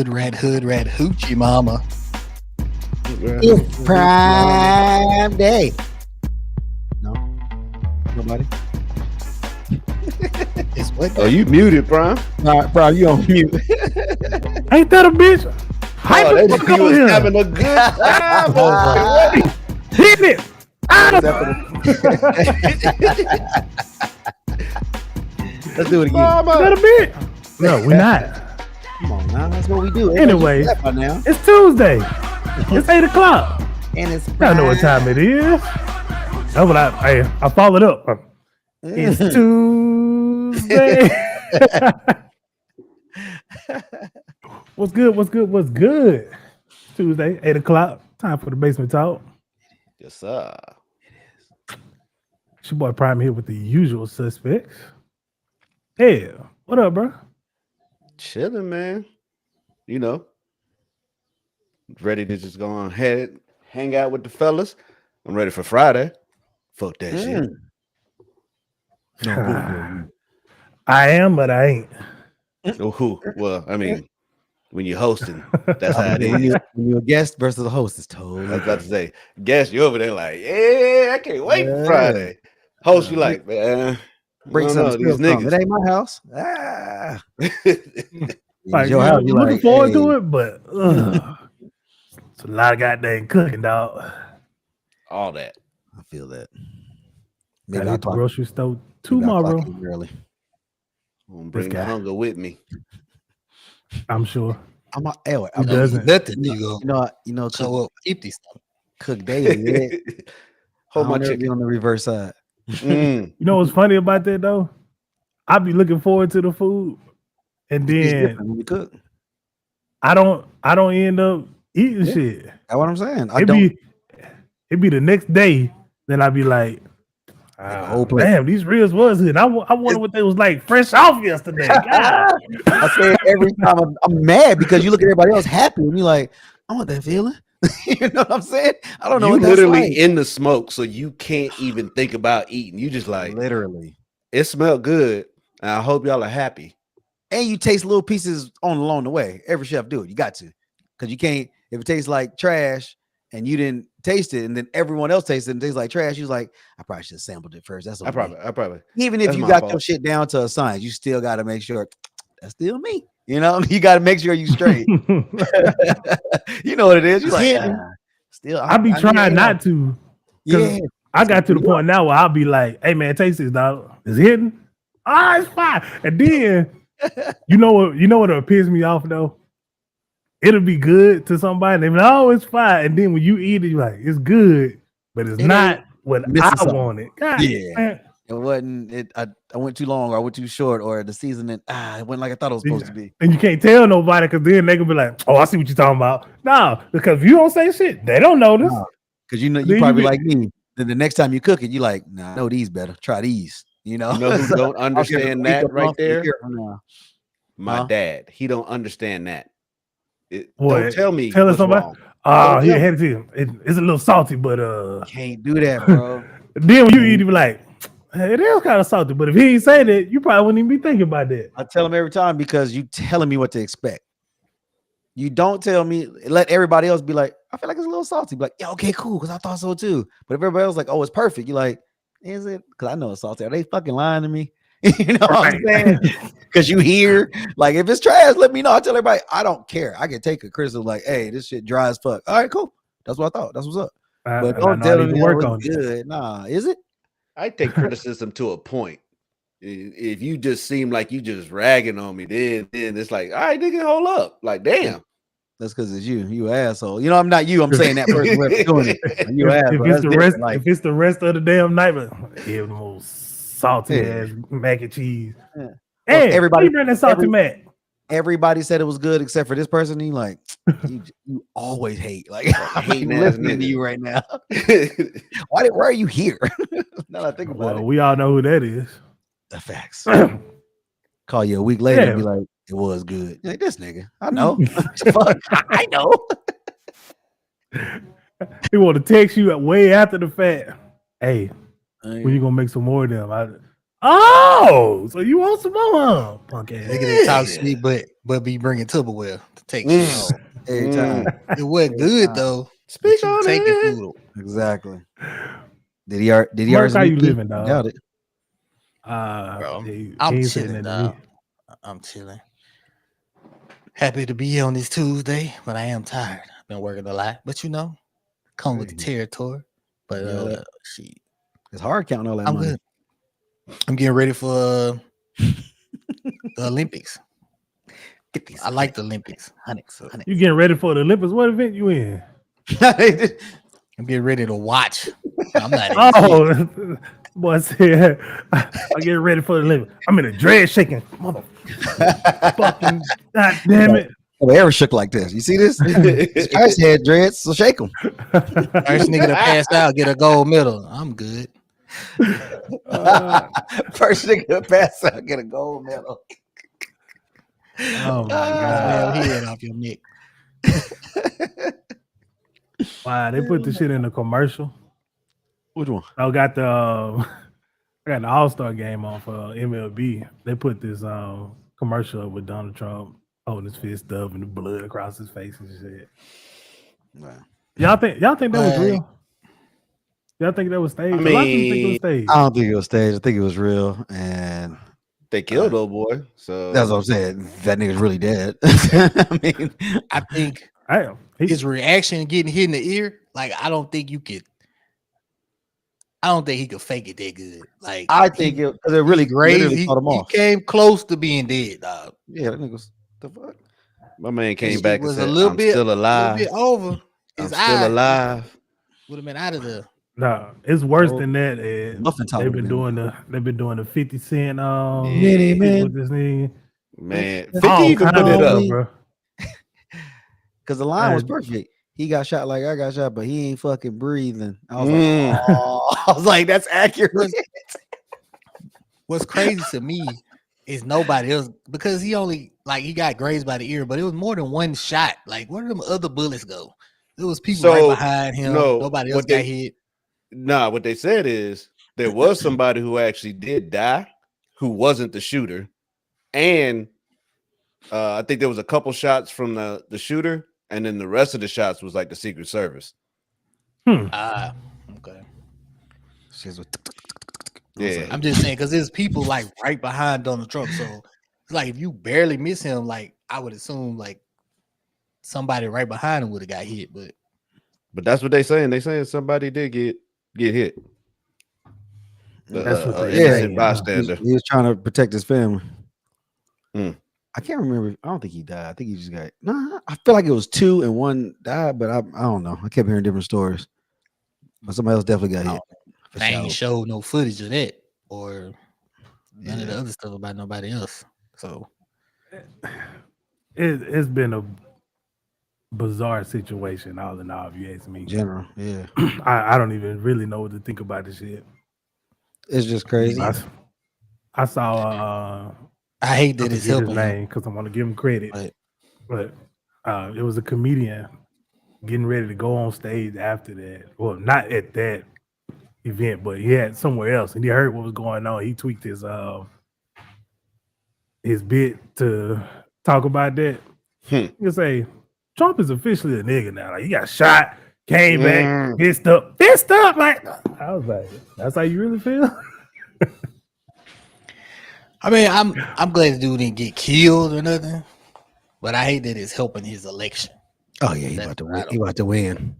red hoochie mama. It's Prime Day. No, nobody. It's what? Oh, you muted, Prime. Prime, you on mute. Ain't that a bitch? Oh, they just you was having a good time. Hit it. Let's do it again. Mama. Is that a bitch? No, we're not. Come on now, that's what we do. Anyway, now. it's Tuesday. It's 8 o'clock. And it's I know what time it is. That's what I followed up. It's Tuesday. What's good? Tuesday, 8 o'clock. Time for the basement talk. Yes, sir. It's your boy Prime here with the usual suspects. Hey, what up, bro? Chilling, man. You know, ready to just go on ahead, hang out with the fellas. I'm ready for Friday. Fuck that shit. I am, but I ain't. Oh, who? Well, I mean, when you're hosting, that's how it is. When you're a guest versus a host, it's totally. I was about to say, guess you over there like, yeah, I can't wait for Friday. Host, you like, man, Break some. these niggas. It ain't my house. Ah. Like, your house, you're looking like, forward hey. to it, but it's a lot of goddamn cooking, dog. All that. I feel that. Maybe Maybe at the grocery store tomorrow. Early. I'm gonna bring the hunger with me. I'm sure. I'm He doesn't. Nothing. You go. You know, So up, keep these stuff. cook daily. Yeah. Hold my I'll never be chicken. on the reverse side. Mm. You know what's funny about that though? I be looking forward to the food, and It's then different when you cook. I don't end up eating shit. That's what I'm saying. It be the next day. Then I be like, whole plate. damn, these ribs was good. I wonder what they was like fresh off yesterday. God. I say it every time. I'm mad because you look at everybody else happy and you're like, I want that feeling. You know what I'm saying? I don't know. You what that's literally like. in the smoke, so you can't even think about eating. You just like, Literally. it smelled good. And I hope y'all are happy. And you taste little pieces along the way. Every chef do it. You got to, because you can't. If it tastes like trash and you didn't taste it, and then everyone else tastes it and tastes like trash, you're like, I probably should have sampled it first. That's I probably. even if that's you my got fault. your shit down to a science, you still got to make sure that's still me. You know, you got to make sure you straight. You know what it is. You're like, still. I be trying not to. Yeah. I got to the point now where I'll be like, hey man, taste this, dog. It's hidden. Ah, it's fine. And then you know what'll piss me off though? It'll be good to somebody, and they be like, oh, it's fine. And then when you eat it, you're like, it's good, but it's not what I wanted. God, Yeah. man. It wasn't it. I went too long, or I went too short, or the seasoning. It went like I thought it was supposed to be. And you can't tell nobody because then they can be like, oh, I see what you're talking about. No, because if you don't say shit, they don't notice. Because you know, Then you you probably be- like me. Then the next time you cook it, you like, nah, I know these better. Try these. You know, You know who don't understand that right there? My Huh? dad. He don't understand that. What? Don't tell me Telling what's somebody, wrong. oh, Don't he tell had it to you. It's a little salty, but Can't do that, bro. then when you eat, you be like, hey, it is kind of salty. But if he ain't say that, you probably wouldn't even be thinking about that. I tell him every time because you telling me what to expect. You don't tell me. Let everybody else be like, I feel like it's a little salty. Be like, yeah, okay, cool, because I thought so too. But if everybody else like, oh, it's perfect, you're like, is it? Because I know it's salty. Are they fucking lying to me? You know what I'm saying? Because you hear, like, if it's trash, let me know. I tell everybody, I don't care. I can take a criticism like, hey, this shit dry as fuck. All right, cool. That's what I thought. That's what's up. But don't tell me work it's on it. good. Nah, is it? I take criticism to a point. If you just seem like you just ragging on me, then it's like, all right, nigga, hold up. Like, damn. That's because it's you. You asshole. You know, I'm not you. I'm saying that person whoever's doing it. You asshole. If it's the rest of the damn night, but give the most salty ass mac and cheese. Yeah. Hey, everybody bring that salty mac. Everybody said it was good except for this person. He like, you always hate. Like, Hating I'm ass listening to nigga. you right now. Why are you here? Now that I think about Well, it. we all know who that is. The facts. Call you a week later and be like, it was good. You're like, this nigga, I know. Fuck, I know. He want to text you way after the fact. Hey, when you gonna make some more of them? So you want some more, huh? Punk ass. Nigga, they talk shit, but but be bringing Tupperware to take shit home. Every time. It wasn't good though. Speak but you on taking it. food. Exactly. Did he Murk, how you RSVP? living, dog? Doubt it. Bro, He I'm ain't saying chilling, nothing to me. dog. I'm chilling. Happy to be here on this Tuesday, but I am tired. I've been working a lot, but come with the territory. But shit, It's hard counting all that I'm money. good. I'm getting ready for the Olympics. I like the Olympics. Honey. You getting ready for the Olympics? What event you in? I'm getting ready to watch. I'm not in shit. Oh, boy said, I'm getting ready for the Olympics. I'm in a dread shaking. Motherfucking, god damn it. Oh, ever shook like this? You see this? This had dreads, so shake them. First nigga to pass out get a gold medal. I'm good. First nigga to pass out get a gold medal. Oh my Damn god. head off your neck. Wow, they put the shit in the commercial. Which one? I got the All-Star game on for MLB. They put this commercial up with Donald Trump holding his fist up and the blood across his face and shit. Wow. Y'all think that was real? Y'all think that was staged? A lot of people think it was staged. I don't think it was staged. I think it was real, and They killed old boy. So that's what I'm saying. That nigga's really dead. I mean, I think Damn, his reaction getting hit in the ear, like I don't think he could fake it that good. Like I think it really crazy. caught him He off. came close to being dead, dog. Yeah, that nigga's the fuck. my man came His back shit and was said, a little "I'm bit, still alive. little bit over. His I'm still eye alive." would have been out of there. no, it's worse Oh, than that. And Muffin top they've would've been been- doing the 50 Cent Mini Man. with this nigga. Man, All 50 even put it kinds up. of, bro. Because the line was Hey. perfect. He got shot like I got shot, but he ain't fucking breathing. I was Mm. like, oh, I was like, that's accurate. What's crazy to me is nobody else because he only he got grazed by the ear, but it was more than one shot. Like where did them other bullets go? There was people right behind him. no, Nobody what else got hit. Nah, what they said is there was somebody who actually did die who wasn't the shooter. And I think there was a couple shots from the shooter, and then the rest of the shots was like the Secret Service. Okay. Yeah. I'm just saying because there's people like right behind Donald Trump. So it's like if you barely miss him, like I would assume like somebody right behind him would have got hit. But that's what they saying. They saying somebody did get hit. That's what they innocent saying. bystander. He was trying to protect his family. Mm. I can't remember. I don't think he died. I think he just got. Nah, I feel like it was 2 and 1 died, but I don't know. I kept hearing different stories. But somebody else definitely got hit. for They ain't sure. showed no footage of that or none of the other stuff about nobody else. So It's been a bizarre situation, all in all, if you ask me. In general, yeah, I don't even really know what to think about this shit. it's just crazy. I saw I hate that I it's forget his helping him. name because I want to give him credit. But it was a comedian getting ready to go on stage after that. Well, not at that event, but he had somewhere else, and he heard what was going on. He tweaked his bit to talk about that. You can say Trump is officially a nigga now. Like he got shot, came back, pissed up. Like I was like, that's how you really feel? I mean, I'm glad the dude didn't get killed or nothing, but I hate that it's helping his election. Oh yeah, he about to win. He about to win.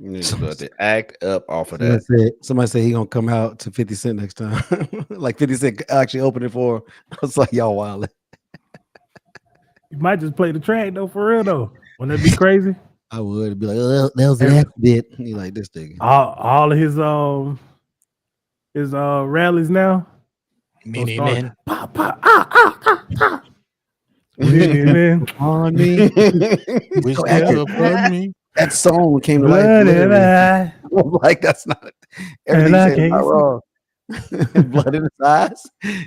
He's about to act up off of that. Somebody said he gonna come out to 50 Cent next time. Like 50 Cent actually opened it for him. I was like, y'all wild. You might just play the track though, for real though. Wouldn't that be crazy? I would be like, oh, that was an accident. He like this thing. All of his rallies now. Mini man. Mini man. On me. Wish So that accurate. upon me. That song came to life. Blood in literally. eye. I'm like, that's not everything And I you said is not can't see. wrong. Blood in his eyes.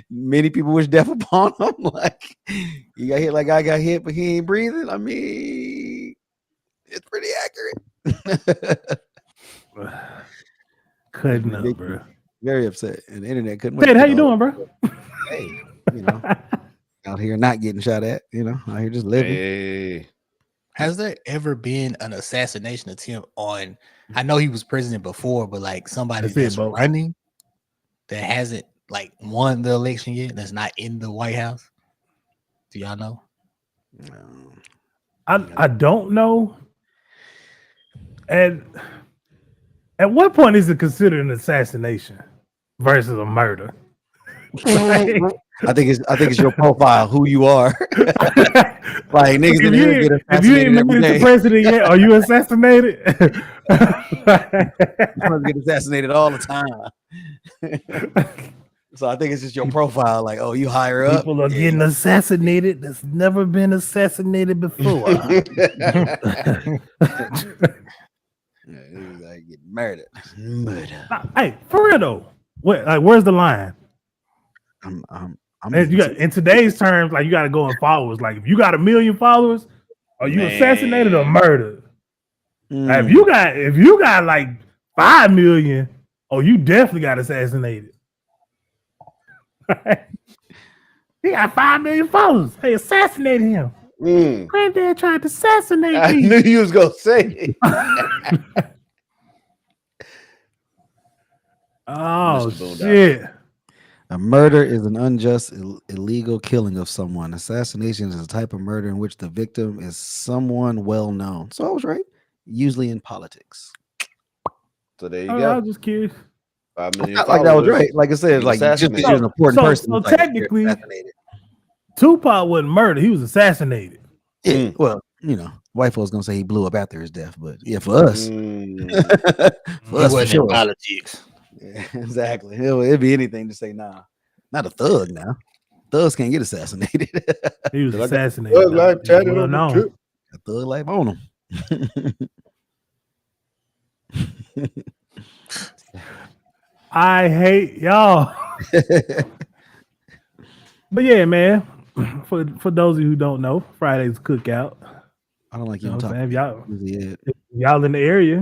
Many people wish death upon him. Like he got hit like I got hit, but he ain't breathing. I mean, it's pretty accurate. Cutting up, bro. Very upset. And the internet couldn't Ted, how you doing, bro? Hey, you know. Out here not getting shot at, out here just living. Hey. Has there ever been an assassination attempt on? I know he was president before, but like somebody that's running that hasn't like won the election yet, that's not in the White House. Do y'all know? I don't know. And at what point is it considered an assassination versus a murder? I think it's your profile, who you are. Like niggas in here get assassinated. If you ain't made it to president yet, are you assassinated? Get assassinated all the time. So I think it's just your profile, like, oh, you higher up. People are getting assassinated that's never been assassinated before. Like getting murdered. Hey, for real though, where's the line? You got, in today's terms, like you got to go in followers. Like if you got 1 million followers, are you assassinated or murdered? Like, if you got like 5 million, oh, you definitely got assassinated. He got 5 million followers. Hey, assassinate him. Granddad tried to assassinate me. I knew you was gonna say. Oh shit. A murder is an unjust, illegal killing of someone. Assassination is a type of murder in which the victim is someone well known. So I was right. Usually in politics. So there you go. I was just curious. 5 million. Not like that was right. Like I said, like just because you're an important person. So technically, Tupac wasn't murdered. He was assassinated. Yeah. Well, white folks gonna say he blew up after his death, but yeah, for us, for us, wasn't in politics. Yeah, exactly. It'd be anything to say, nah, not a thug now. Thugs can't get assassinated. He was assassinated. Thug life tatted on the trip. A thug life on him. I hate y'all. But yeah, man. For those of you who don't know, Friday's cookout. I don't like you talking. If y'all in the area,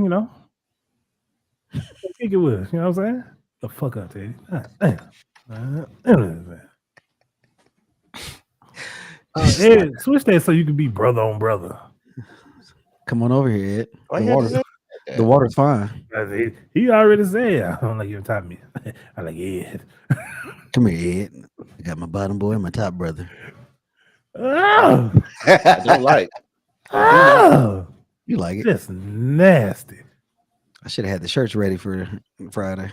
kick it with us. You know what I'm saying? The fuck up, Teddy. Ed, switch that so you can be brother on brother. Come on over here, Ed. The water's fine. He already said, I don't like your top me. I like Ed. Come here, Ed. I got my bottom boy and my top brother. Oh. I don't like. Oh. You like it? Just nasty. I should have had the shirts ready for Friday.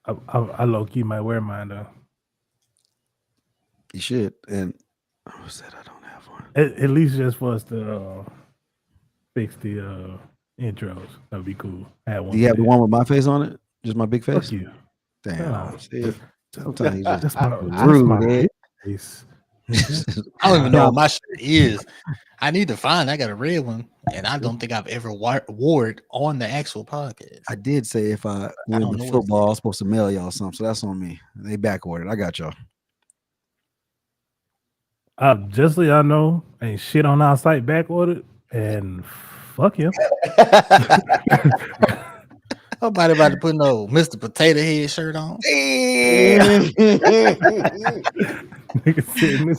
I low key might wear mine though. You should. And I said I don't have one. At least just for us to fix the intros. That'd be cool. I had one. Do you have the one with my face on it? Just my big face? Fuck you. Damn. Sometimes that's rude. Face. I don't even know what my shirt is. I need to find. I got a red one, and I don't think I've ever wore it on the actual podcast. I did say if I win the football, I was supposed to mail y'all something, so that's on me. They back ordered. I got y'all. Just so y'all know, ain't shit on our site back ordered, and fuck him. Nobody about to put no Mr. Potato Head shirt on. I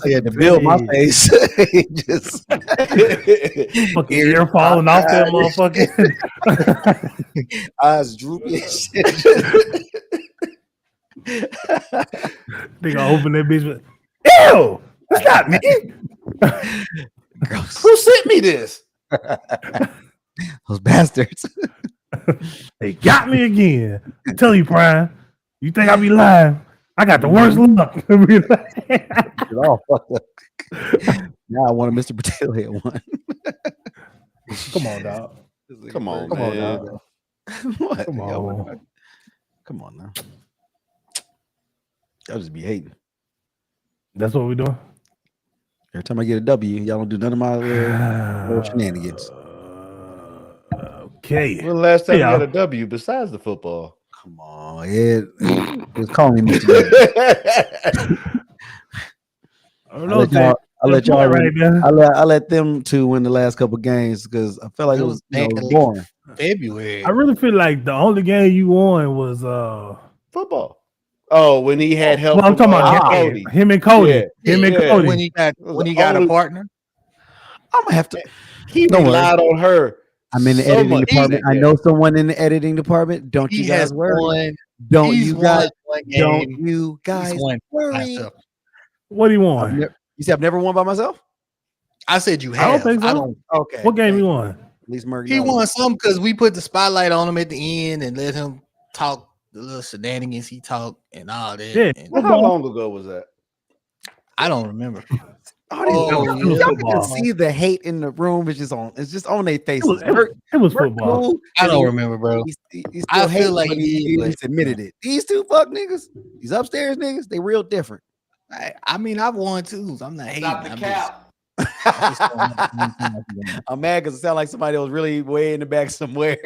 had to build my face. Just fucking ear falling off that motherfucker. Eyes droopy. They gonna open that bitch. Ew, that's not me. Gross. Who sent me this? Those bastards. They got me again. I tell you, Prime. You think I be lying? I got the worst luck. It's all fucked up. Now I want a Mr. Potato Head one. Come on, dog. Come on, Come man. on, dog. What? Come on. Come on now. Y'all just be hating. That's what we doing. Every time I get a W, y'all don't do none of my little shenanigans. Okay. When the last time you got a W besides the football? Come on, Ed. Just call me Mr. I let them two win the last couple games because I felt like it was boring. February. I really feel like the only game you won was football. Oh, when he had help Well, I'm from talking about Cody. him and Cody. Yeah, Him and yeah. Cody. When he got a partner, I'm gonna have to. He Don't worry. relied on her. I'm in the so editing much department. that I game. know someone in the editing department. Don't he you guys has worry. won. Don't He's you won guys? one Don't game. you guys He's won by worry? himself. What he I've won? you said I've never won by myself. I said you I don't have. think so. I don't. Okay. What game thank he you. won? At least Murk He knows. won some because we put the spotlight on him at the end and let him talk the little shenanigans he talked and all that. Yeah. And Well, how long ago was that? I don't remember. Y'all it was can football. see the hate in the room. It's just on their It faces. was, Murk football. cool, I 'cause don't remember, bro. He still I feel hates, like but he did, he but, admitted it. These two fuck niggas, these upstairs niggas, they real different. I mean, I've won too. So I'm not hating. Stop the cap. I'm mad because it sounds like somebody was really way in the back somewhere.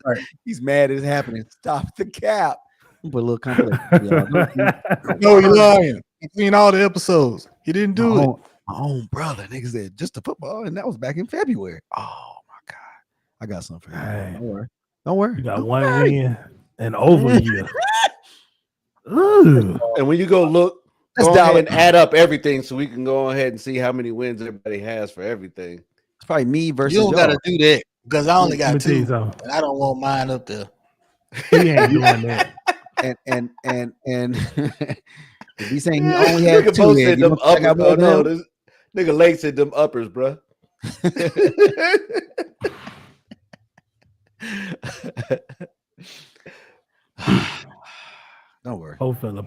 Right. He's mad it's happening. Stop the cap. Put a little compilation. No, you're lying. You've seen all the episodes. He didn't do it. My own brother, niggas said just the football, and that was back in February. Oh my god, I got something for you. Hey. Don't worry. Don't worry. You got Don't one worry. win and over a year. Ooh. And when you go look, Let's go dial ahead it. and add up everything so we can go ahead and see how many wins everybody has for everything. It's probably me versus You don't y'all. gotta do that because I only Let me got tell you two. something. And I don't want mine up there. He ain't doing that. And if he's saying he only had Nigga two, Bo heads, said you them don't think I got uppers. more Oh than no, him? this nigga Lake said them uppers, bro. Don't worry. Po fella.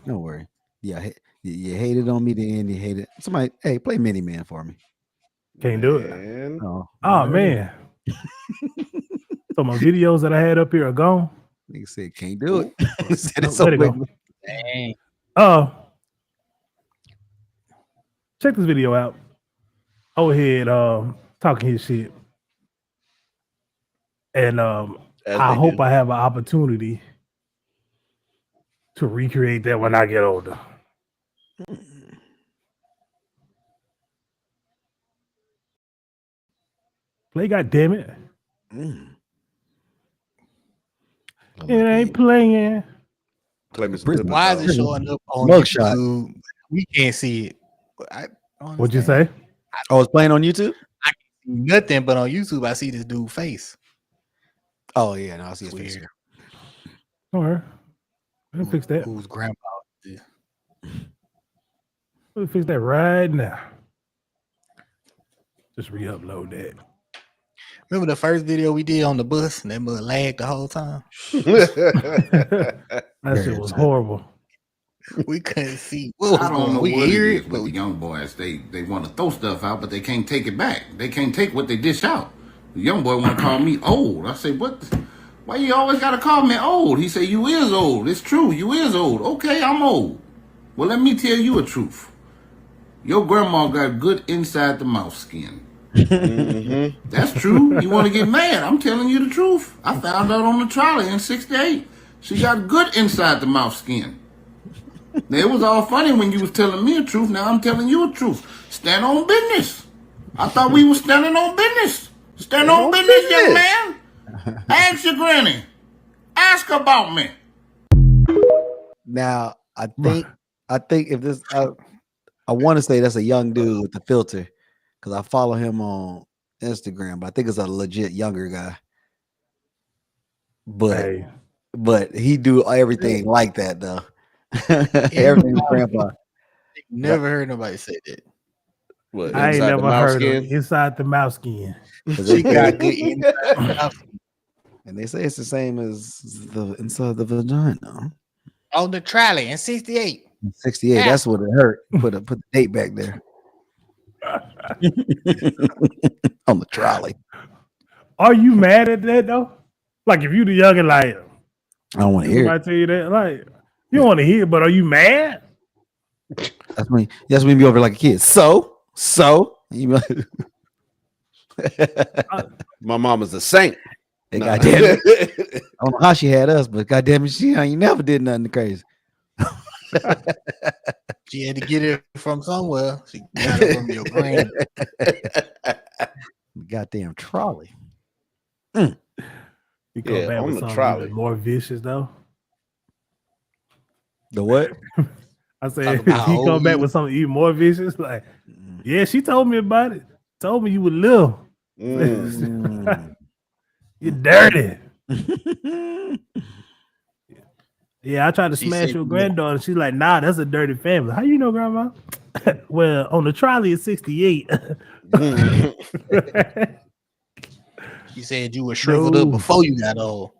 Don't worry. Yeah, you hated on me then. You hated somebody. Hey, play Mini Man for me. Can't do it. Man. Oh man. So my videos that I had up here are gone. Nigga said can't do it. Said No, it so let it go. quickly. Dang. Check this video out. Over here, talking his shit. And As I they hope do. I have an opportunity to recreate that when I get older. Play, goddamn it! It ain't playing. Play me some Prison. Clippers, Why is dog. it showing up on Mugshot. YouTube? We can't see it. I don't What'd you understand. say? Oh, it's playing on YouTube? Nothing, but on YouTube, I see this dude face. Oh yeah, no, I see It's his face weird. here. All right. Let me fix that. Whose grandpa? Let me fix that right now. Just re-upload that. Remember the first video we did on the bus and that mud lagged the whole time? That Very shit was upset. horrible. We couldn't see what was I don't going know on. We what could it hear is it, with but the we young boys. They want to throw stuff out, but they can't take it back. They can't take what they dished out. The young boy want to call me old. I say, what? Why you always got to call me old? He say, you is old. It's true. You is old. Okay, I'm old. Well, let me tell you a truth. Your grandma got good inside the mouth skin. Mm-hmm. That's true. You want to get mad? I'm telling you the truth. I found out on the trolley in '68. She got good inside the mouth skin. Now, it was all funny when you was telling me the truth. Now I'm telling you the truth. Stand on business. I thought we were standing on business. Stand on business, young man. Ask your granny. Ask about me. Now I think if this I want to say that's a young dude with the filter because I follow him on Instagram, but I think it's a legit younger guy. But he do everything like that though. Everything with grandpa. never heard nobody say that. What, I ain't inside the never mouse heard skin? of inside the mouse skin. She got good inside. And they say it's the same as the inside the vagina. On the trolley in 68. 68. Yeah. That's what it hurt. Put the date back there. On the trolley. Are you mad at that though? Like if you the younger, like I don't want to hear I it. tell you that, like you don't want to hear, it, but are you mad? That's when you be over like a kid. So you be like, My mama's a saint. hey, No. goddamn it. I don't know how she had us, but goddamn it, she ain't never did nothing crazy. She had to get it from somewhere. She got it from your grand. Goddamn trolley. You come Yeah, back on with the something trolley. even more vicious though. The what? I said, Talk about he how come old back you- with something even more vicious. Like, yeah, she told me about it. Told me you would live. Mm. You're dirty. Yeah, I tried to She smash said your you granddaughter. She's like, nah, that's a dirty family. How you know, grandma? Well, on the trolley it's 68. She said you were shriveled up No. before you got old.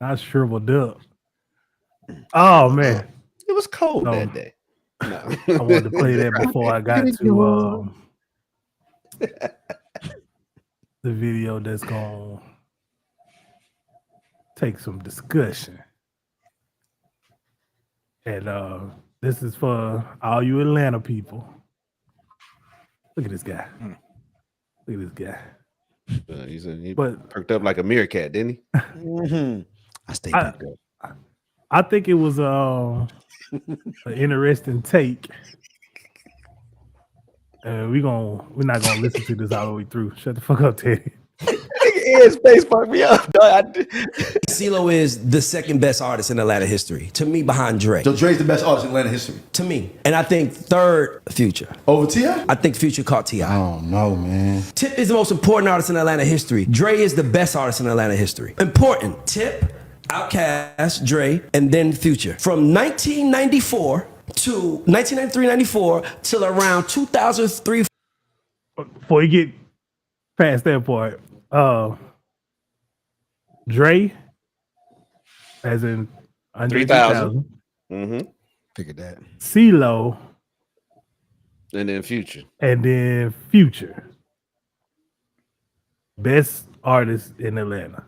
I shriveled up. Oh man. It was cold So, that day. No. I wanted to play that before I got to the video that's gonna take some discussion. And this is for all you Atlanta people. Look at this guy. Look at this guy. He said he But perked up like a meerkat, didn't he? I stay back up. I think it was an interesting take. We're not gonna listen to this all the way through. Shut the fuck up, Teddy. His face fucked me up. CeeLo is the second best artist in Atlanta history. To me, behind Dre. So Dre's the best artist in Atlanta history. To me. And I think third, Future. Over T.I.? I think Future caught T.I. I don't know, man. Tip is the most important artist in Atlanta history. Dre is the best artist in Atlanta history. Important. Tip, Outkast, Dre, and then Future. From 1994 to 1993-94 till around 2003. Before you get past that part, Dre, as in Andre 3000. 3000, Mm-hmm. Figured that. CeeLo, And then Future. and then Future. Best artist in Atlanta.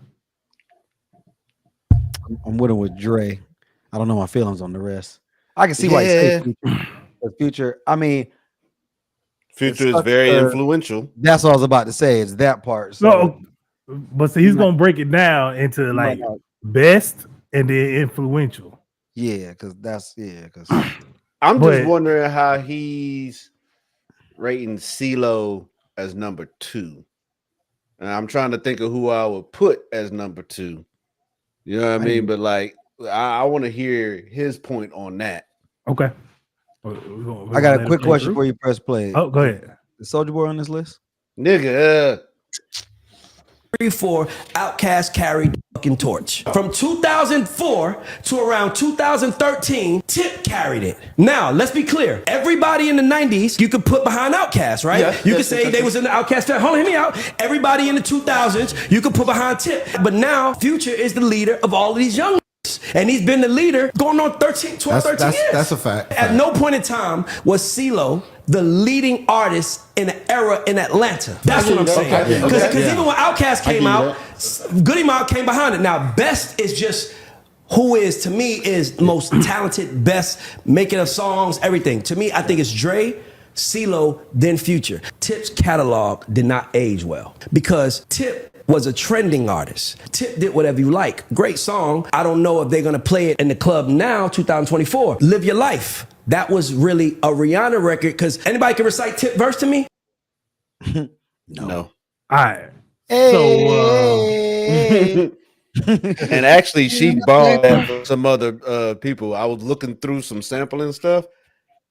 I'm with him with Dre. I don't know my feelings on the rest. I can see why you say Future. The Future. I mean, Future is such very a- influential. that's what I was about to say. It's that part. So No, but see, he's gonna break it down into like best and then influential. yeah, because I'm But- just wondering how he's rating CeeLo as number 2. And I'm trying to think of who I would put as number 2. You know what I mean? But like, I want to hear his point on that. Okay. I got a quick question before you press play. Oh, go ahead. Is Soulja Boy on this list? Nigga, 3-4, Outkast carried the fucking torch. From 2004 to around 2013, Tip carried it. Now, let's be clear. Everybody in the 90s, you could put behind Outkast, right? Yeah, you yeah, could say yeah, they was in the Outkast. Hold on, hear me out. Everybody in the 2000s, you could put behind Tip. But now, Future is the leader of all of these young and he's been the leader going on 12, 13 years. That's a fact. At no point in time was CeeLo the leading artist in the era in Atlanta. That's what I'm saying. Okay. Because Okay. even when Outkast came I out, Goody Mob came behind it. Now, best is just who is, to me, is the most talented, best, making of songs, everything. To me, I think it's Dre, CeeLo, then Future. Tip's catalog did not age well because Tip was a trending artist. Tip did Whatever You Like. Great song. I don't know if they're gonna play it in the club now, 2024. Live Your Life. That was really a Rihanna record because anybody can recite Tip verse to me? no. All right. Hey. And actually, she borrowed that from some other people. I was looking through some sampling stuff.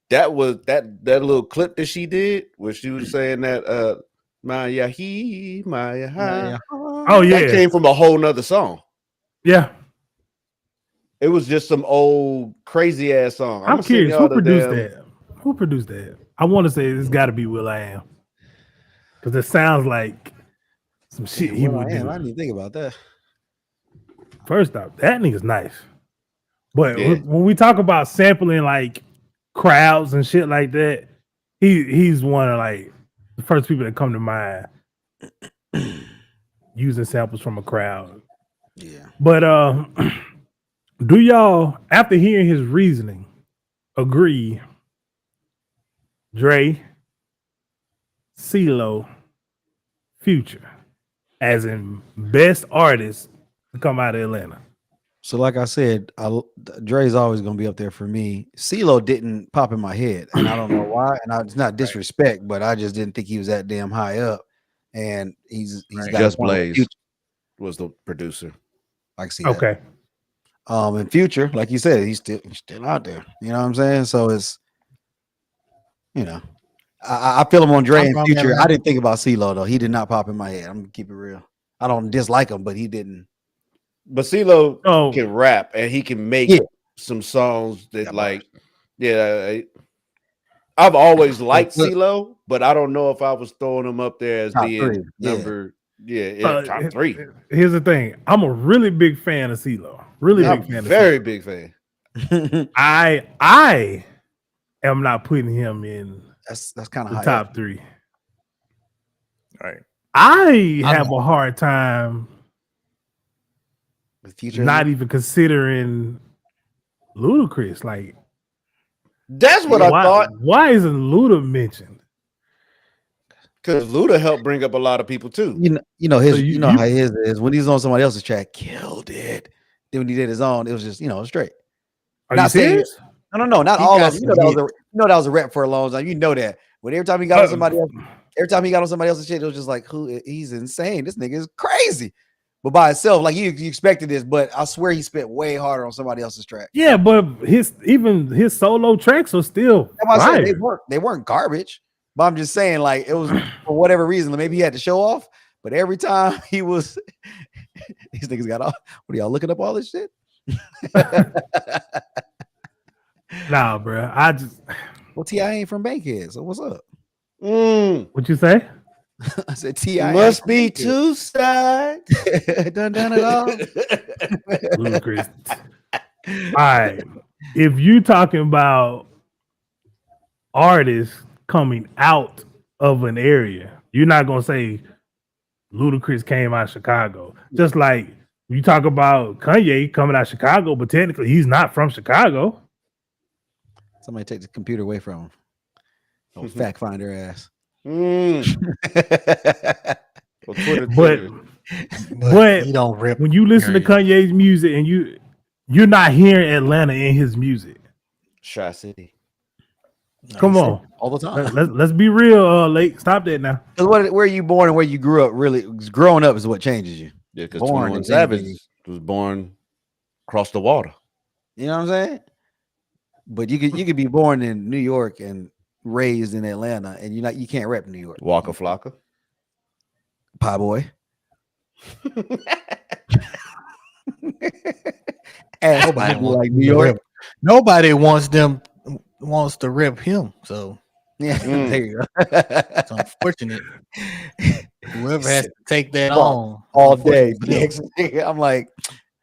That was that little clip that she did where she was saying that Maya he, Maya ha. Oh yeah, That came from a whole nother song. yeah. It was just some old crazy ass song. I'm curious who produced that. Who produced that? I want to say it's got to be will.i.am because it sounds like some shit he would do. I didn't even think about that. First off, that nigga's nice. But Yeah. when we talk about sampling like crowds and shit like that, he's one of like the first people that come to mind using samples from a crowd. Yeah. But do y'all, after hearing his reasoning, agree Dre, CeeLo, Future as in best artists to come out of Atlanta? So, like I said, Dre's always gonna be up there for me. CeeLo didn't pop in my head, and I don't know why. And it's not disrespect, but I just didn't think he was that damn high up. And he's got Just a point with Blaze Future. was the producer. I can see that. Okay. In Future, like you said, he's still out there. You know what I'm saying? So it's, you know, I feel him on Dre I'm and from Future. Atlanta. I didn't think about CeeLo though. He did not pop in my head. I'm gonna keep it real. I don't dislike him, but he didn't. But CeeLo Oh. can rap and he can make Yeah. some songs that I've always liked CeeLo, but I don't know if I was throwing him up there as Top being three, number top 3. Here's the thing. I'm a really big fan of CeeLo. Really I'm big fan. very big fan. I am not putting him in That's kind of the high top up. 3. Right. I have a hard time With Future, not even considering Ludacris. Like, That's what I thought. Why isn't Luda mentioned? Because Luda helped bring up a lot of people too. How his is when he's on somebody else's track, killed it. Then when he did his own, it was just straight. Are you serious? No, not He all got of them. some That was a rep for a long time. You know that. But every time he got on somebody else, else's shit, it was just like, he's insane. This nigga is crazy. But by itself, like you expected this, but I swear he spent way harder on somebody else's track. Yeah, but his solo tracks are still I said they weren't garbage. But I'm just saying, like, it was for whatever reason, maybe he had to show off. But every time he was, these niggas got off. What are y'all looking up all this shit? Nah, bro. Well, T.I. ain't from Bankhead, so what's up? What you say? I said T.I. Must be two sides. done it all. Ludacris. All right. If you talking about artists coming out of an area, you're not gonna say Ludacris came out of Chicago. Just like you talk about Kanye coming out of Chicago, but technically he's not from Chicago. Somebody take the computer away from him. Oh, fact finder ass. But you don't rip when you listen to Kanye's music and you're not hearing Atlanta in his music. Tri-City. Come on, all the time. Let's be real, Lake. Stop that now. Where you born and where you grew up, really, growing up is what changes you. Yeah, because 21 Savage was born across the water. You know what I'm saying? But you could be born in New York and raised in Atlanta, and you can't rep New York. Waka Flocka, Pie Boy. And nobody like New York. Nobody wants to rip him. So yeah, there you go. It's unfortunate. Whoever has to take that on all day. I'm like,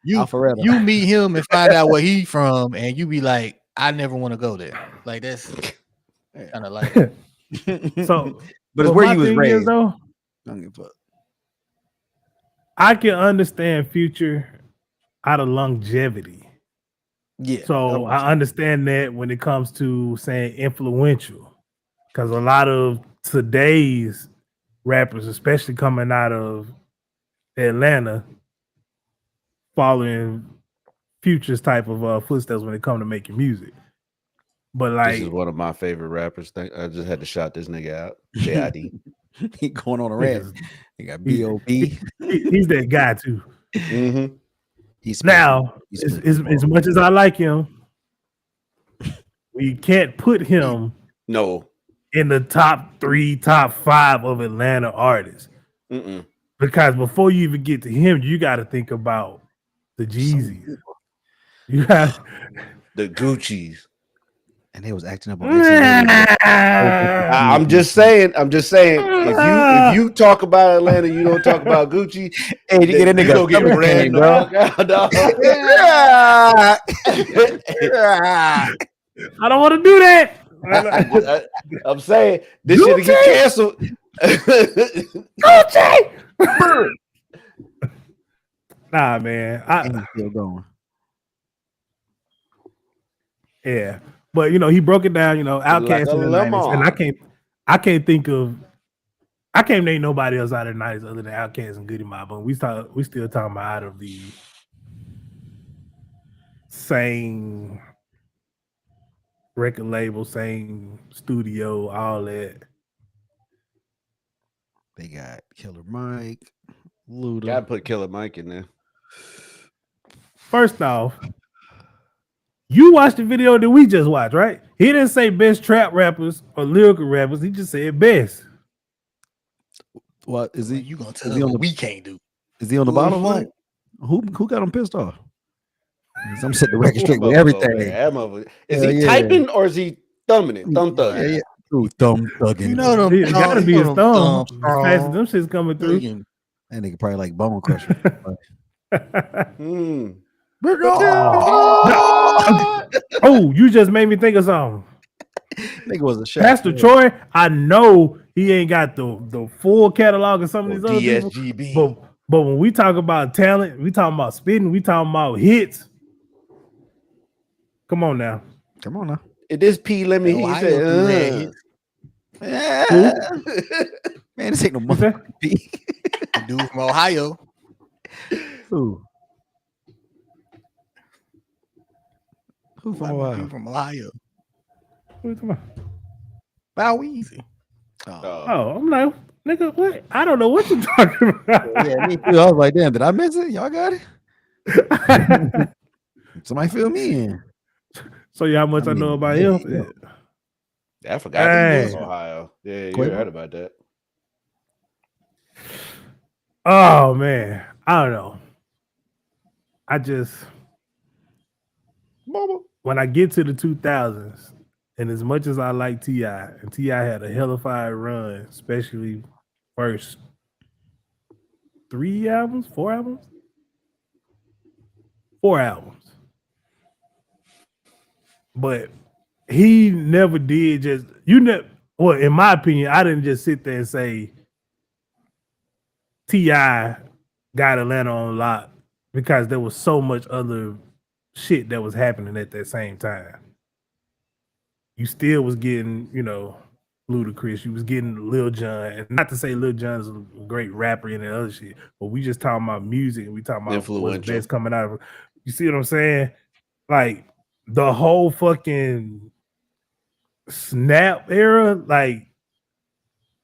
you meet him and find out where he from, and you be like, I never want to go there. Like that's kind of like so. But it's where you was raised, though. I can understand Future out of longevity. Yeah. So I understand that when it comes to saying influential, because a lot of today's rappers, especially coming out of Atlanta, following Future's type of footsteps when it comes to making music. But like, this is one of my favorite rappers. I just had to shout this nigga out. J.I.D. He going on a rant. He got B.O.B. He's that guy too. Mm-hmm. He's as much as I like him, we can't put him in the top 3, top 5 of Atlanta artists. Because before you even get to him, you got to think about the Jeezys. You got the Gucci's. And they was acting up on I'm just saying. If you talk about Atlanta, you don't talk about Gucci. Hey, you get a nigga, go get ran, bro. I don't want to do that. I'm saying this shit get canceled. Gucci. Nah, man. I'm still going. Yeah. But he broke it down, Outkast in the 90s. And I can't name nobody else out of the 90s other than Outkast and Goody Mob. But we still talking about out of the same record label, same studio, all that. They got Killer Mike, Luda. Gotta put Killer Mike in there. First off, you watched the video that we just watched, right? He didn't say best trap rappers or lyrical rappers. He just said best. What is he? You gonna tell Is us he on what the? we can't do? Is he on the bottom line? Who got him pissed off? I'm setting the record straight with everything. Is he typing or is he thumbing it? Thumb thug. Yeah. Ooh, thumb thugging. You know them. It gotta be his thumb. As thumbs, fast as them shits coming through. That nigga probably like Bone Crusher. Oh, you just made me think of something. Nigga was a shot. Pastor Troy, I know he ain't got the full catalog of some of these other people. But when we talk about talent, we talking about spitting, we talking about hits. Come on now. It is P. Let me. He said, man, this ain't no motherfucking P. Dude from Ohio. Who from Ohio? Dude from Ohio. What you talking about? Bow Easy. Oh, I'm like, nigga, what? I don't know what you're talking about. Yeah, me too. I was like, damn, did I miss it? Y'all got it? Somebody fill me in. So you how much I know about him? Yeah, I forgot he was from Ohio. Yeah, you heard about that. Oh man, I don't know. I just when I get to the 2000s, and as much as I like T.I., and T.I. had a hellified run, especially first 4 albums. 4 albums. But he never did just well, in my opinion, I didn't just sit there and say T.I. got Atlanta on lock because there was so much other shit that was happening at that same time. You still was getting, Ludacris. You was getting Lil Jon. And not to say Lil Jon is a great rapper and other shit, but we just talking about music and we talking about what's best coming out of it. You see what I'm saying? Like, the whole fucking Snap era, like,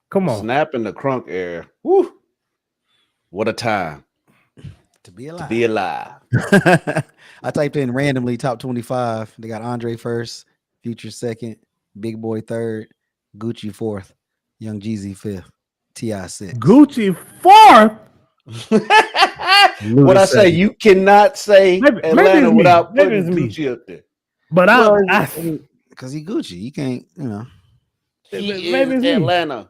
come on. Snap and the Crunk era. Woo. What a time. To be alive. I typed in randomly top 25. They got Andre first, Future second, Big Boy third, Gucci fourth, Young Jeezy fifth, T.I. sixth. Gucci fourth? What I say, you cannot say Atlanta without putting Gucci up there. But because he Gucci, you can't, He is Atlanta.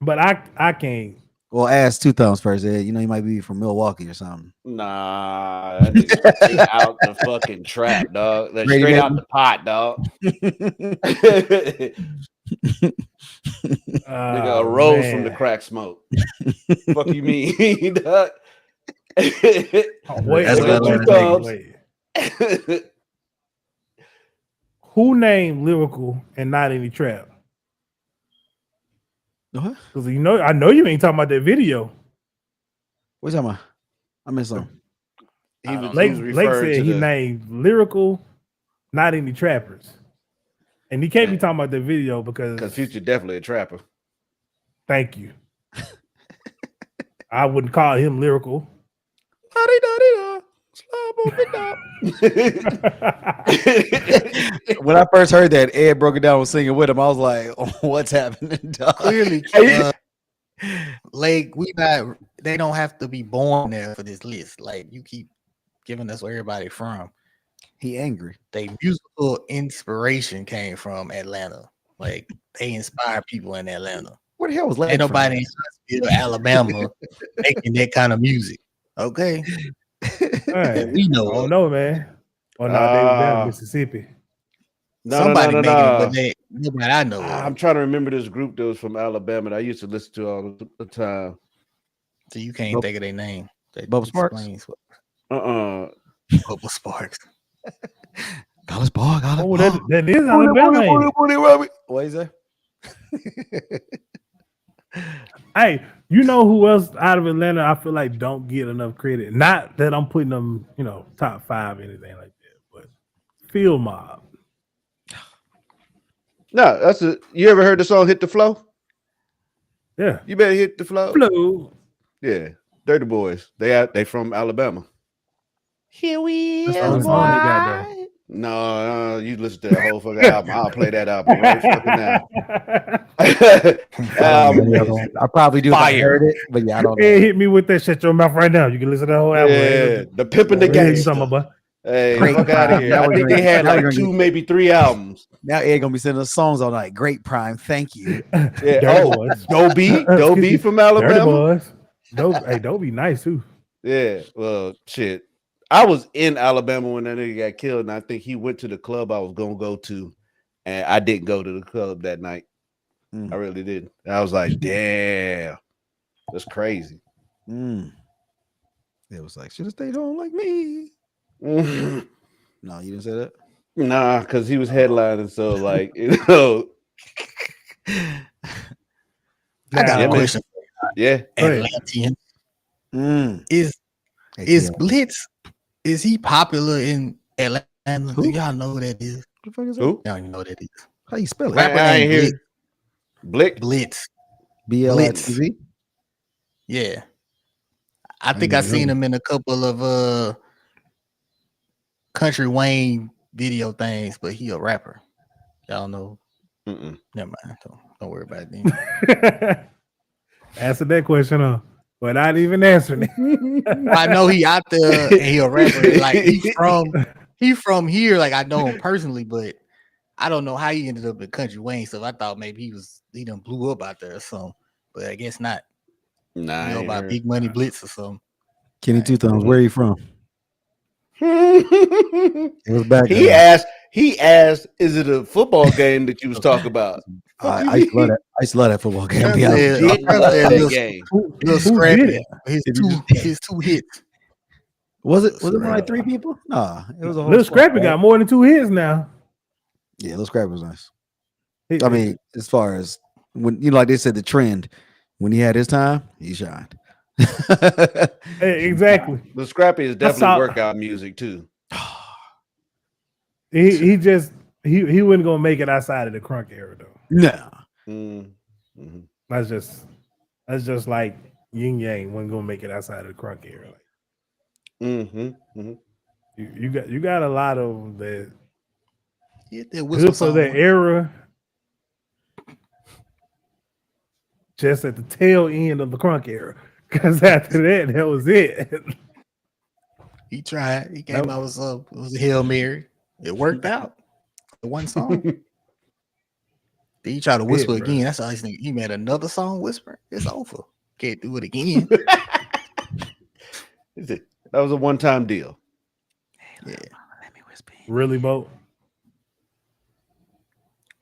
But I can't. Well, ask Two Thumbs first, Ed. He might be from Milwaukee or something. Nah, that nigga straight out the fucking trap, dog. That's straight out the pot, dog. Nigga arose from the crack smoke. Fuck you mean, dog? Wait. Who named Lyrical and not any trap? What? Because I know you ain't talking about that video. What you talking about? I missed something. Lake said he named Lyrical, not any trappers. And he can't be talking about that video because Future definitely a trapper. Thank you. I wouldn't call him Lyrical. When I first heard that, Ed broke it down and singing with him. I was like, oh, "What's happening?" Dog? Clearly, like they don't have to be born there for this list. Like you keep giving us where everybody from. He angry. They musical inspiration came from Atlanta. Like they inspire people in Atlanta. Where the hell was Ain't nobody in Huntsville, Alabama making that kind of music. Okay. Right. We know. I don't know, man. Oh no, they were down in Mississippi. Somebody making it, but nobody I know. I'm trying to remember this group that was from Alabama that I used to listen to all the time. So you can't think of their name. Bubba Sparks. Bubba Sparks. Dallas Ball. Oh, that is Alabama. What is that? Hey, you know who else out of Atlanta I feel like don't get enough credit? Not that I'm putting them, top 5 anything like that, but Field Mob. No, that's you ever heard the song Hit the Flow? Yeah. You better hit the flow. Flow. Yeah. Dirty Boys. They from Alabama. Here we That's the is, only song he got though. boy. No, you listen to that whole fucking album. I'll play that album right fucking now. I probably do if I Fire. heard it, but yeah, I don't know. Hey, hit me with that shit your mouth right now. You can listen to the whole album. Yeah, the Pimpin' the What the hell you Gangsta. talking about, boy? Hey, Great fuck out of Prime. here. Now I we're think gonna- they had now we're like gonna 2, get- maybe 3 albums. Now Ed gonna be sending us songs all night. Great Prime, thank you. Yeah. Dirty Oh, Boys. Doe B from Dirty Alabama. Boys. Hey, don't be nice too. Yeah. Well, shit. I was in Alabama when that nigga got killed, and I think he went to the club I was gonna go to, and I didn't go to the club that night. I really didn't. I was like, damn, that's crazy. It was like, should have stayed home like me. Mhm. No, you didn't say that. Nah, because he was headlining, so like, you know. I got Yeah, a man. question. Yeah. Atlantean. Is ATL. Blitz? Is he popular in Atlanta? Who? Do y'all know who that is? What the fuck is that? Who? Y'all don't even know what that is. How you spell it? Rapper I ain't named hear. Blick. Blitz. BLITZ? Yeah. I think I seen him in a couple of Country Wayne video things, but he a rapper. Y'all know. Mm-mm. Never mind. Don't worry about it. Then. Answer that question, huh? But not even answering it. I know he out there and he a rapper. Like he from here. Like I know him personally, but I don't know how he ended up in Country Wayne. So I thought maybe he done blew up out there or something. But I guess not. Nah, You know I ain't about heard. Big Money Blitz or something. Kenny Two Thumbs, where are you from? It was back He then. asked, is it a football game that you was talking about? I used to love that. I used to love that football game. Trump Yeah. said- Didn't Trump love said that little- game. Little Who scrappy. did it? His two hits. Was it like 3 people? Nah, it was a whole Little squad, Scrappy right? got more than 2 hits now. Yeah, Little Scrappy was nice. I mean, as far as when like they said, the trend when he had his time, he shined. Exactly. The Scrappy is definitely saw- workout music too. He just he wasn't gonna make it outside of the crunk era though. No. Mm-hmm. That's just like Yin Yang wasn't gonna make it outside of the crunk era. Like, you got a lot of that Hit that whistle good for song. that era. Just at the tail end of the crunk era, because after that was it. He tried. He came out with it was a Hail Mary. It worked out. The one song. Then he tried to whisper bro. again. That's all he made another song whisper. It's over. Can't do it again. That was a one-time deal. Yeah. Really, Bo?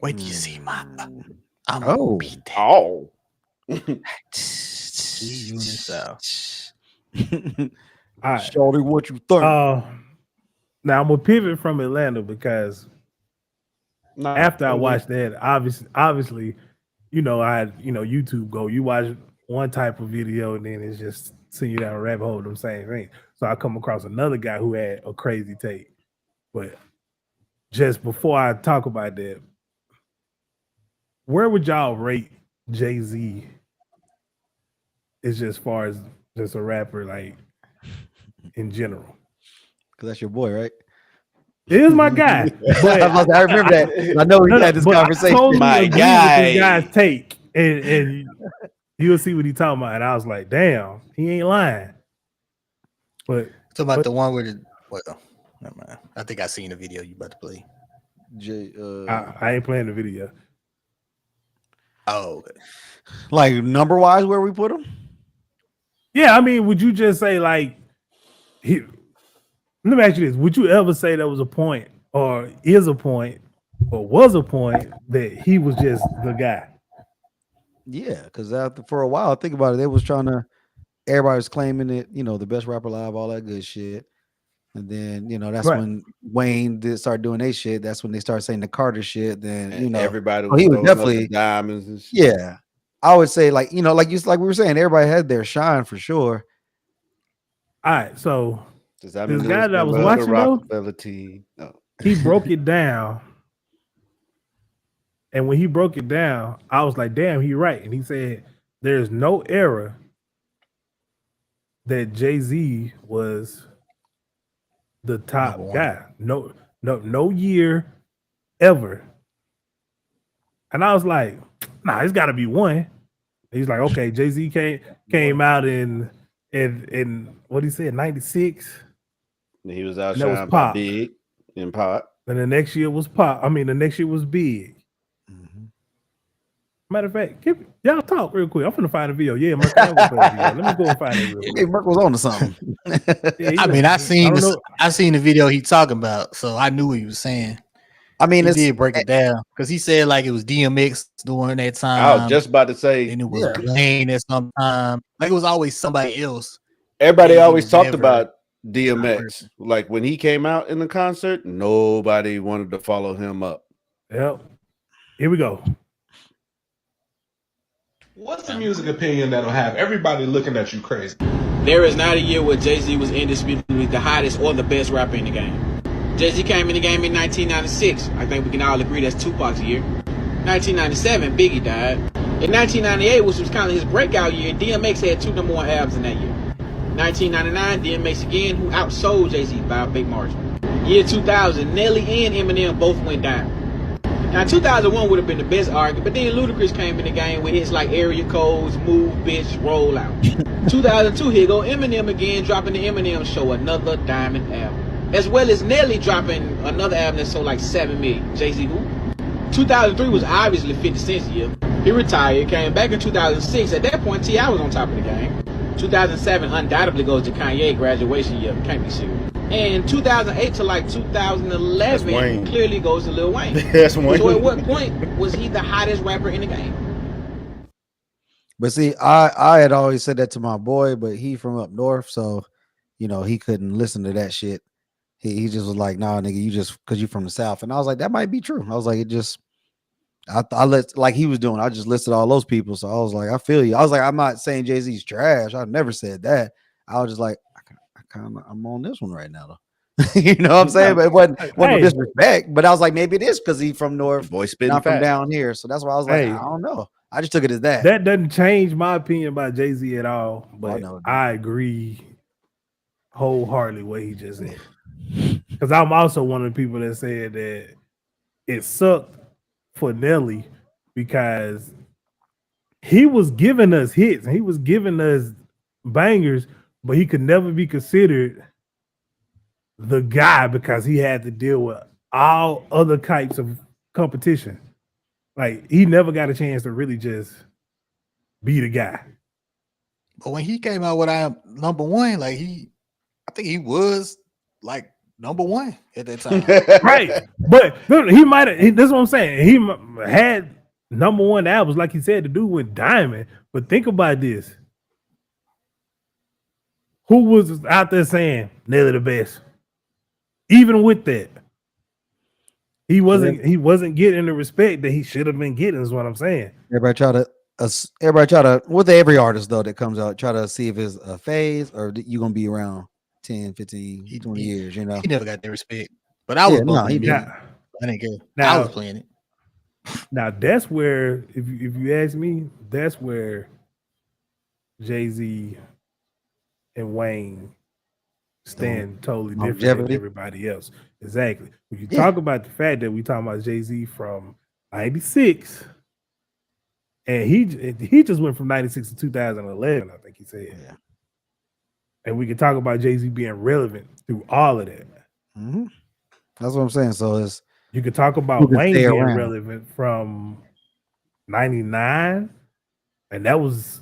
Wait till you see my. I'm Oh. beat that. Oh. Style. All right. Shorty, what you think? Now I'm gonna pivot from Atlanta because after I watched that, obviously, I had YouTube go. You watch one type of video and then it's just send you down a rabbit hole of them same thing. So I come across another guy who had a crazy take. But just before I talk about that, where would y'all rate Jay-Z? Is just as far as just a rapper, like in general. Because that's your boy, right? It is my guy. But I remember that. I know we had this but conversation. I totally My agree with guy. this guy's take, and you'll see what he's talking about. And I was like, damn, he ain't lying. But Talking about the one where never mind. I think I seen the video you about to play. I ain't playing the video. Oh, okay. Like number wise, where we put him? Yeah, I mean, would you just say like let me ask you this: would you ever say there was a point, or is a point, or was a point that he was just the guy? Yeah, because for a while, think about it, they was trying to. Everybody was claiming it, the best rapper alive, all that good shit. And then, that's Right. when Wayne did start doing their shit. That's when they started saying the Carter shit. Then, And everybody he was throwing up definitely the diamonds and shit. yeah. I would say like we were saying, everybody had their shine for sure. All right, so Does that This mean guy it that I was the watching, though? Rockefeller team? No. he broke it down. And when he broke it down, I was like, damn, he right. And he said, there's no era that Jay-Z was the top Number one. guy. No year ever. And I was like, nah, it's got to be one. He's like, okay, Jay-Z came out in what he said, 96. He was And that was outshined by Pop. Big and Pop. And the next year was Pop. I mean, the next year was Big. Mhm. Matter of fact, y'all talk real quick. I'm finna find a video. Yeah, Murk, let me go and find it real Hey, quick. Murk was on to something. Yeah, I mean, I seen don't know. I seen the video he talking about, so I knew what he was saying. I mean, He it's did break it down because he said like it was DMX during that time. I was just about to say, and it was Wayne at some time. Like it was always somebody else. everybody He always was talked never about that DMX. person. Like when he came out in the concert, nobody wanted to follow him up. Yep. Here we go. What's the music opinion that'll have everybody looking at you crazy? There is not a year where Jay-Z was indisputably the hottest or the best rapper in the game. Jay-Z came in the game in 1996. I think we can all agree that's Tupac's year. 1997, Biggie died. In 1998, which was kind of his breakout year, DMX had 2 #1 albums in that year. 1999, DMX again, who outsold Jay-Z by a big margin. Year 2000, Nelly and Eminem both went down. Now, 2001 would have been the best argument, but then Ludacris came in the game with hits like Area Codes, Move, Bitch, Roll Out. 2002, here go Eminem again, dropping the Eminem Show, another diamond album. As well as Nelly dropping another album that sold like 7 million. Jay-Z who? 2003 was obviously 50 Cent's year. He retired, came back in 2006. At that point, T.I. was on top of the game. 2007 undoubtedly goes to Kanye, graduation year, can't be serious. And 2008 to like 2011 clearly goes to Lil Wayne. That's Wayne. So at what point was he the hottest rapper in the game? But see, I had always said that to my boy, but he from up north, so you know he couldn't listen to that shit. He just was like, nah, nigga, you just because you from the South. And I was like, that might be true. I was like, it just I let like he was doing, I just listed all those people. So I was like, I feel you. I was like, I'm not saying Jay-Z's trash. I never said that. I was just like, I'm on this one right now, though. You know what I'm saying? But it wasn't no disrespect. But I was like, maybe it is because he's from north, Boy spitting not from fast. down here. So that's why I was like, I don't know. I just took it as that. That doesn't change my opinion about Jay-Z at all. But know, I agree wholeheartedly what he just said. Because I'm also one of the people that said that it sucked for Nelly because he was giving us hits and he was giving us bangers, but he could never be considered the guy because he had to deal with all other types of competition. Like he never got a chance to really just be the guy. But when he came out with #1, like I think he was like #1 at that time. Right. But he might have, that's what I'm saying. He had #1 albums, like he said, to do with Diamond. But think about this. Who was out there saying Nelly the best? Even with that, he wasn't getting the respect that he should have been getting, is what I'm saying. Everybody try to with every artist though that comes out, try to see if it's a phase or you gonna be around 10, 15, 20 years, you know. He never got that respect. But I was I didn't care. Now, I was playing it. Now that's where, if you ask me, that's where Jay-Z and Wayne stand totally different than everybody else. Exactly. When you talk about the fact that we talking about Jay-Z from 96, and he just went from 96 to 2011, I think he said. Yeah. And we can talk about Jay-Z being relevant through all of that. Mm-hmm. That's what I'm saying. So it's you could talk about Wayne being relevant from 99, and that was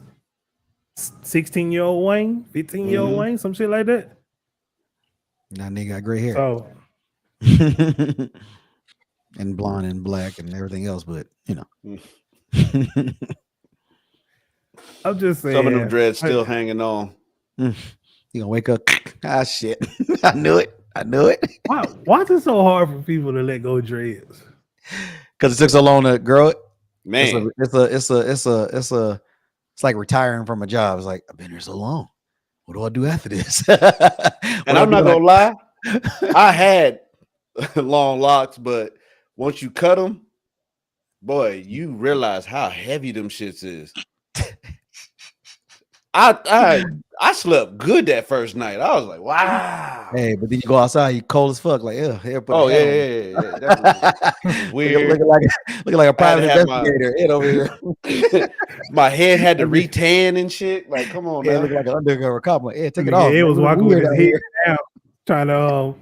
16-year-old Wayne, 15-year-old Wayne, some shit like that. Now nigga got gray hair. So and blonde and black and everything else, but you know. I'm just saying Some of them dreads still hanging on. You gonna wake up? Ah, shit! I knew it. Why is it so hard for people to let go dreads? Because it took so long to grow it. Man, It's like retiring from a job. It's like I've been here so long. What do I do after this? and I'm not gonna lie, I had long locks, but once you cut them, boy, you realize how heavy them shits is. I slept good that first night. I was like, wow. Hey, but then you go outside, you cold as fuck. Like, here, put Oh a yeah, hat on. yeah. That was weird. looking like a private have my- investigator. Head over here. My head had to retan and shit. Like, come on, Yeah, man. look like an undercover cop. Like, take it Nigga, off. Ed man. was Look walking weird with his out head here. down, trying to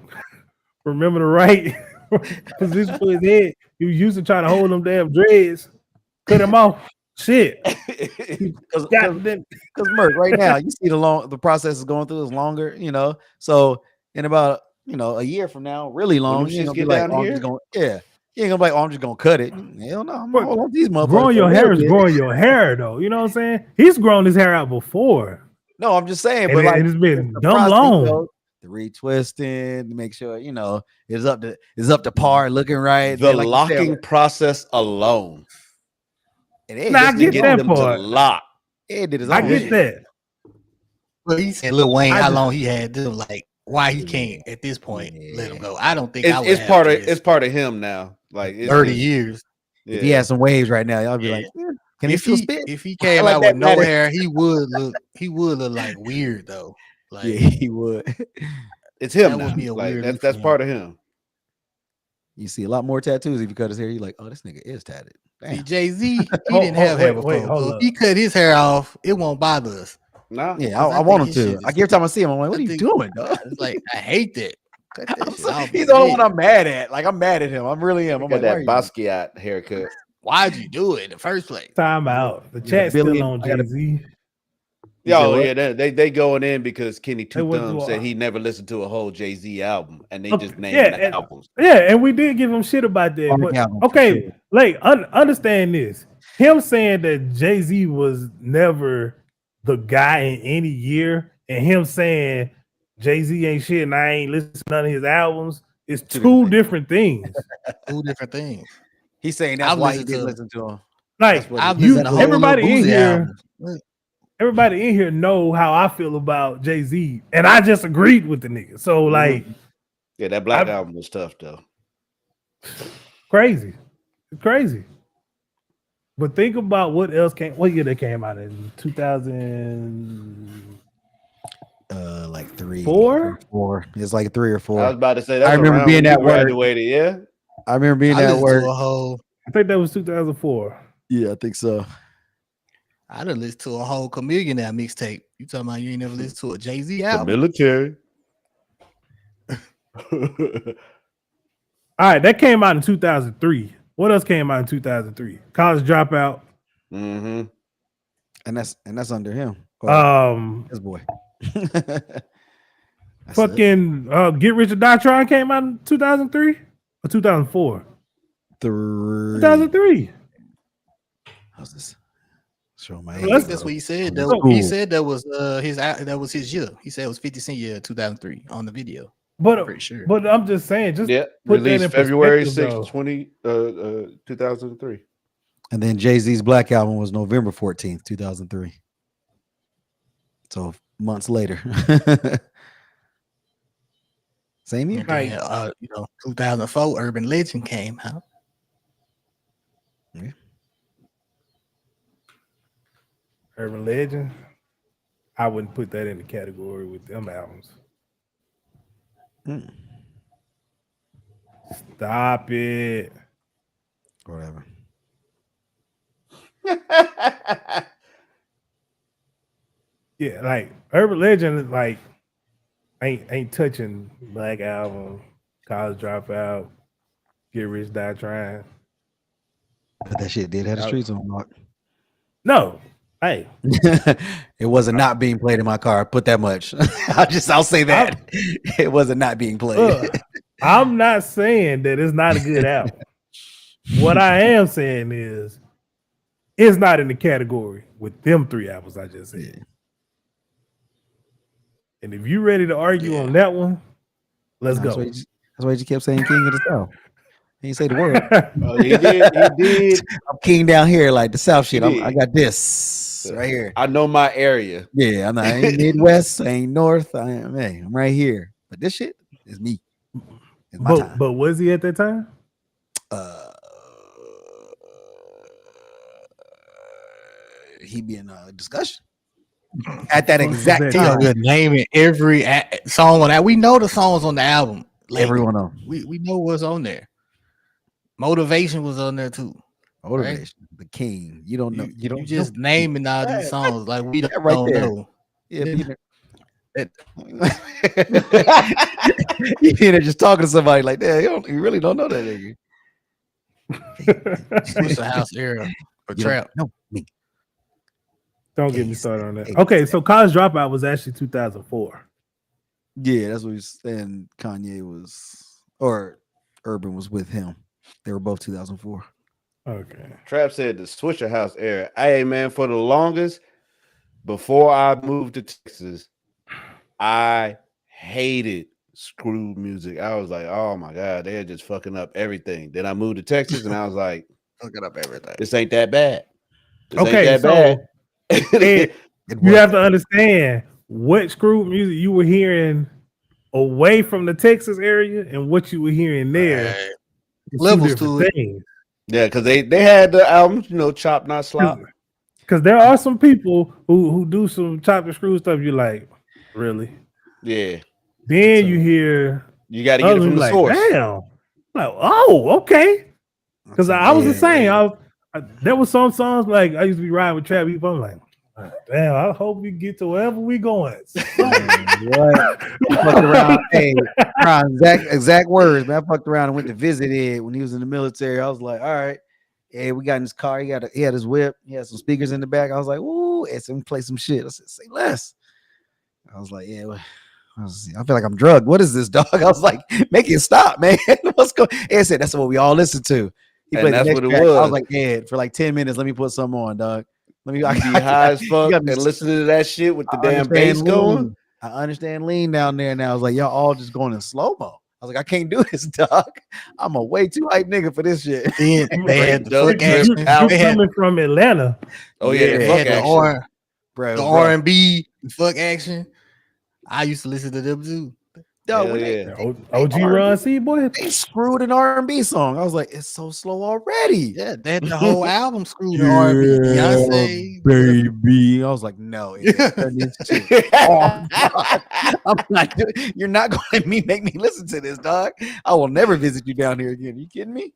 remember the right position for his head. He was used to trying to hold them damn dreads, cut him off. Shit. Because Goddamn. Murk, right now, you see the process is going through is longer, So in about a year from now, really long, them you ain't shits gonna be get like, down I'm here? just gonna you ain't gonna be like, I'm just gonna cut it. Hell no, I'm gonna hold on to these motherfuckers. Growing for your a hair little is bit. growing your hair, though. You know what I'm saying? He's grown his hair out before. No, I'm just saying, And but like it's been the dumb process, long. the retwisting, to make sure it's up to par, looking right. The Then, like you said, locking process alone. and Ed Nah, I just get get that them to part. lock. Ed did his I own get shit. that. Well, he said Lil Wayne, I how just- long he had them, like why he can't at this point let him go. I don't think I would It's have part of this it's part of him now. Like it's 30 just- years. If he had some waves right now, y'all be like, can he If still he spit? if he came Like out that with no matter. hair, he would look like weird though. Like Yeah, he would. it's him that now. would be a Like weird that's look that's for part of him. You see a lot more tattoos if you cut his hair. You're like, oh, this nigga is tatted. See, Damn. Jay-Z, he didn't have hair before. hold So if up. he cut his hair off, it won't bother us. Nah. Yeah, Cause I I want him think his to. shit is- Every time I see him, I'm like, what I are you think- doing, dog? It's like I hate that. Cut that shit off. He's his the only head. one I'm mad at. Like, I'm mad at him. I really am. He I'm got like, why are that you Basquiat haircut. Why'd you do it in the first place? Time out. The got a chat's still billion- on I got a- Jay-Z. Yo, what? yeah, they going in because Kenny Two went Thumbs through said a- he never listened to a whole Jay-Z album, and they Okay, just named yeah, the and- albums. Yeah, and we did give him shit about that. Funk But album, for okay, sure. like understand this. Him saying that Jay-Z was never the guy in any year, and him saying Jay-Z ain't shit and I ain't listened to none of his albums is two different things. Two different things. He's saying that's I've why he listened didn't to- listen to him. Like That's what I've you- listened to whole everybody Lil in Boosie here- album. everybody in here know how I feel about Jay-Z, and I just agreed with the nigga. So like Yeah, that Black I- album was tough though. crazy. It's crazy. But think about what else came. What year they came out in? 2000. Like 3 Four? 4. It's like 3 or I 4. was about to say that. I remember being at work. graduated. Yeah, I remember being I at listened work. to a whole. I think that was 2004. Yeah, I think so. I done listened to a whole Chameleon now mixtape. You talking about you ain't never listened to a Jay-Z the album? military. All right, that came out in 2003. What else came out in 2003? College Dropout. Mm-hmm. And that's under him. His boy. That's Fucking Get Rich or Die Trying came out in 2003 or 2004. 2003. How's this? Show my I age. think that's what he said. Though. Cool. He said that was his year. He said it was 50 Cent year 2003 on the video. But I'm pretty sure. But I'm just saying, just Yeah, put that in released February perspective, 6th, though. 2003. And then Jay-Z's Black Album was November 14th, 2003. So months later. Same year. And then, 2004 Urban Legend came out. Urban Legend. I wouldn't put that in the category with them albums. Stop it. Whatever. Yeah, like Urban Legend is like ain't touching Black Album, College Dropout, Get Rich Die Trying. But that shit did have the streets on Mark. No, hey, It wasn't not being played in my car. Put that much. I'll say that. It wasn't not being played. I'm not saying that it's not a good album. What I am saying is it's not in the category with them three albums I just said. Yeah. And if you ready to argue on that one, let's That's go. why you just kept saying king of the South. He didn't say the word. Oh, he did. He did. I'm king down here, like the South shit. He I did. got this right here. I know my area. Yeah, I ain't Midwest, I ain't North. I'm right here. But this shit is me. It's my time. But was he at that time? He be in a discussion. at that exact that He time. over here naming every song on that. We know the songs on the album. Like, Everyone else. we know what's on there. Motivation was on there too. Motivation, the king. You don't know. You don't just know. naming all these songs like we don't, right there. know. Yeah, you're just talking to somebody like that. You really don't know that nigga. Switch the house era for trap. No, me. Don't get me started on that. Okay, so College Dropout was actually 2004. Yeah, that's what he's saying. Kanye was, or Urban was with him. They were both 2004. Okay. Trap said the Swisher House era. Hey man, for the longest, before I moved to Texas, I hated screw music. I was like, oh my god, they're just fucking up everything. Then I moved to Texas and I was like, fucking up everything. This ain't that bad. This Okay, ain't that so bad. you have to understand what screw music you were hearing away from the Texas area and what you were hearing there. Levels to it. Things. Yeah, because they had the albums, Chop Not Slop. Because there are some people who do some chop and screw stuff. You're like, really? Yeah. Then you hear you got to get it from the source. Damn. Like, oh, okay. Because I was the same. There was some songs like I used to be riding with Trap. I'm like, damn, I hope we get to wherever we going. What? Fucked around. Hey, exact words, man. I fucked around and went to visit Ed when he was in the military. I was like, all right. Hey, we got in his car. He had his whip. He had some speakers in the back. I was like, ooh, Ed said, play some shit. I said, say less. I was like, yeah. I feel like I'm drugged. What is this, dog? I was like, make it stop, man. What's going? Ed said, that's what we all listen to. He played that's what it track. was. I was like, Ed, for like 10 minutes, let me put something on, dog. Let me be high as fuck and listen to that shit with the damn bass going. I understand lean down there now. I was like, y'all all just going in slow-mo. I was like, I can't do this, dog. I'm a way too hype nigga for this shit. They had the fuck action. Coming from Atlanta. Oh yeah, they had the R&B, fuck action. I used to listen to them too. OG Ron C, boy. They screwed an R&B song. I was like, it's so slow already. Yeah, they had the whole album screwed R&B. Beyonce, baby. I was like, no. I'm not. You're not going to make me listen to this, dog. I will never visit you down here again. Are you kidding me?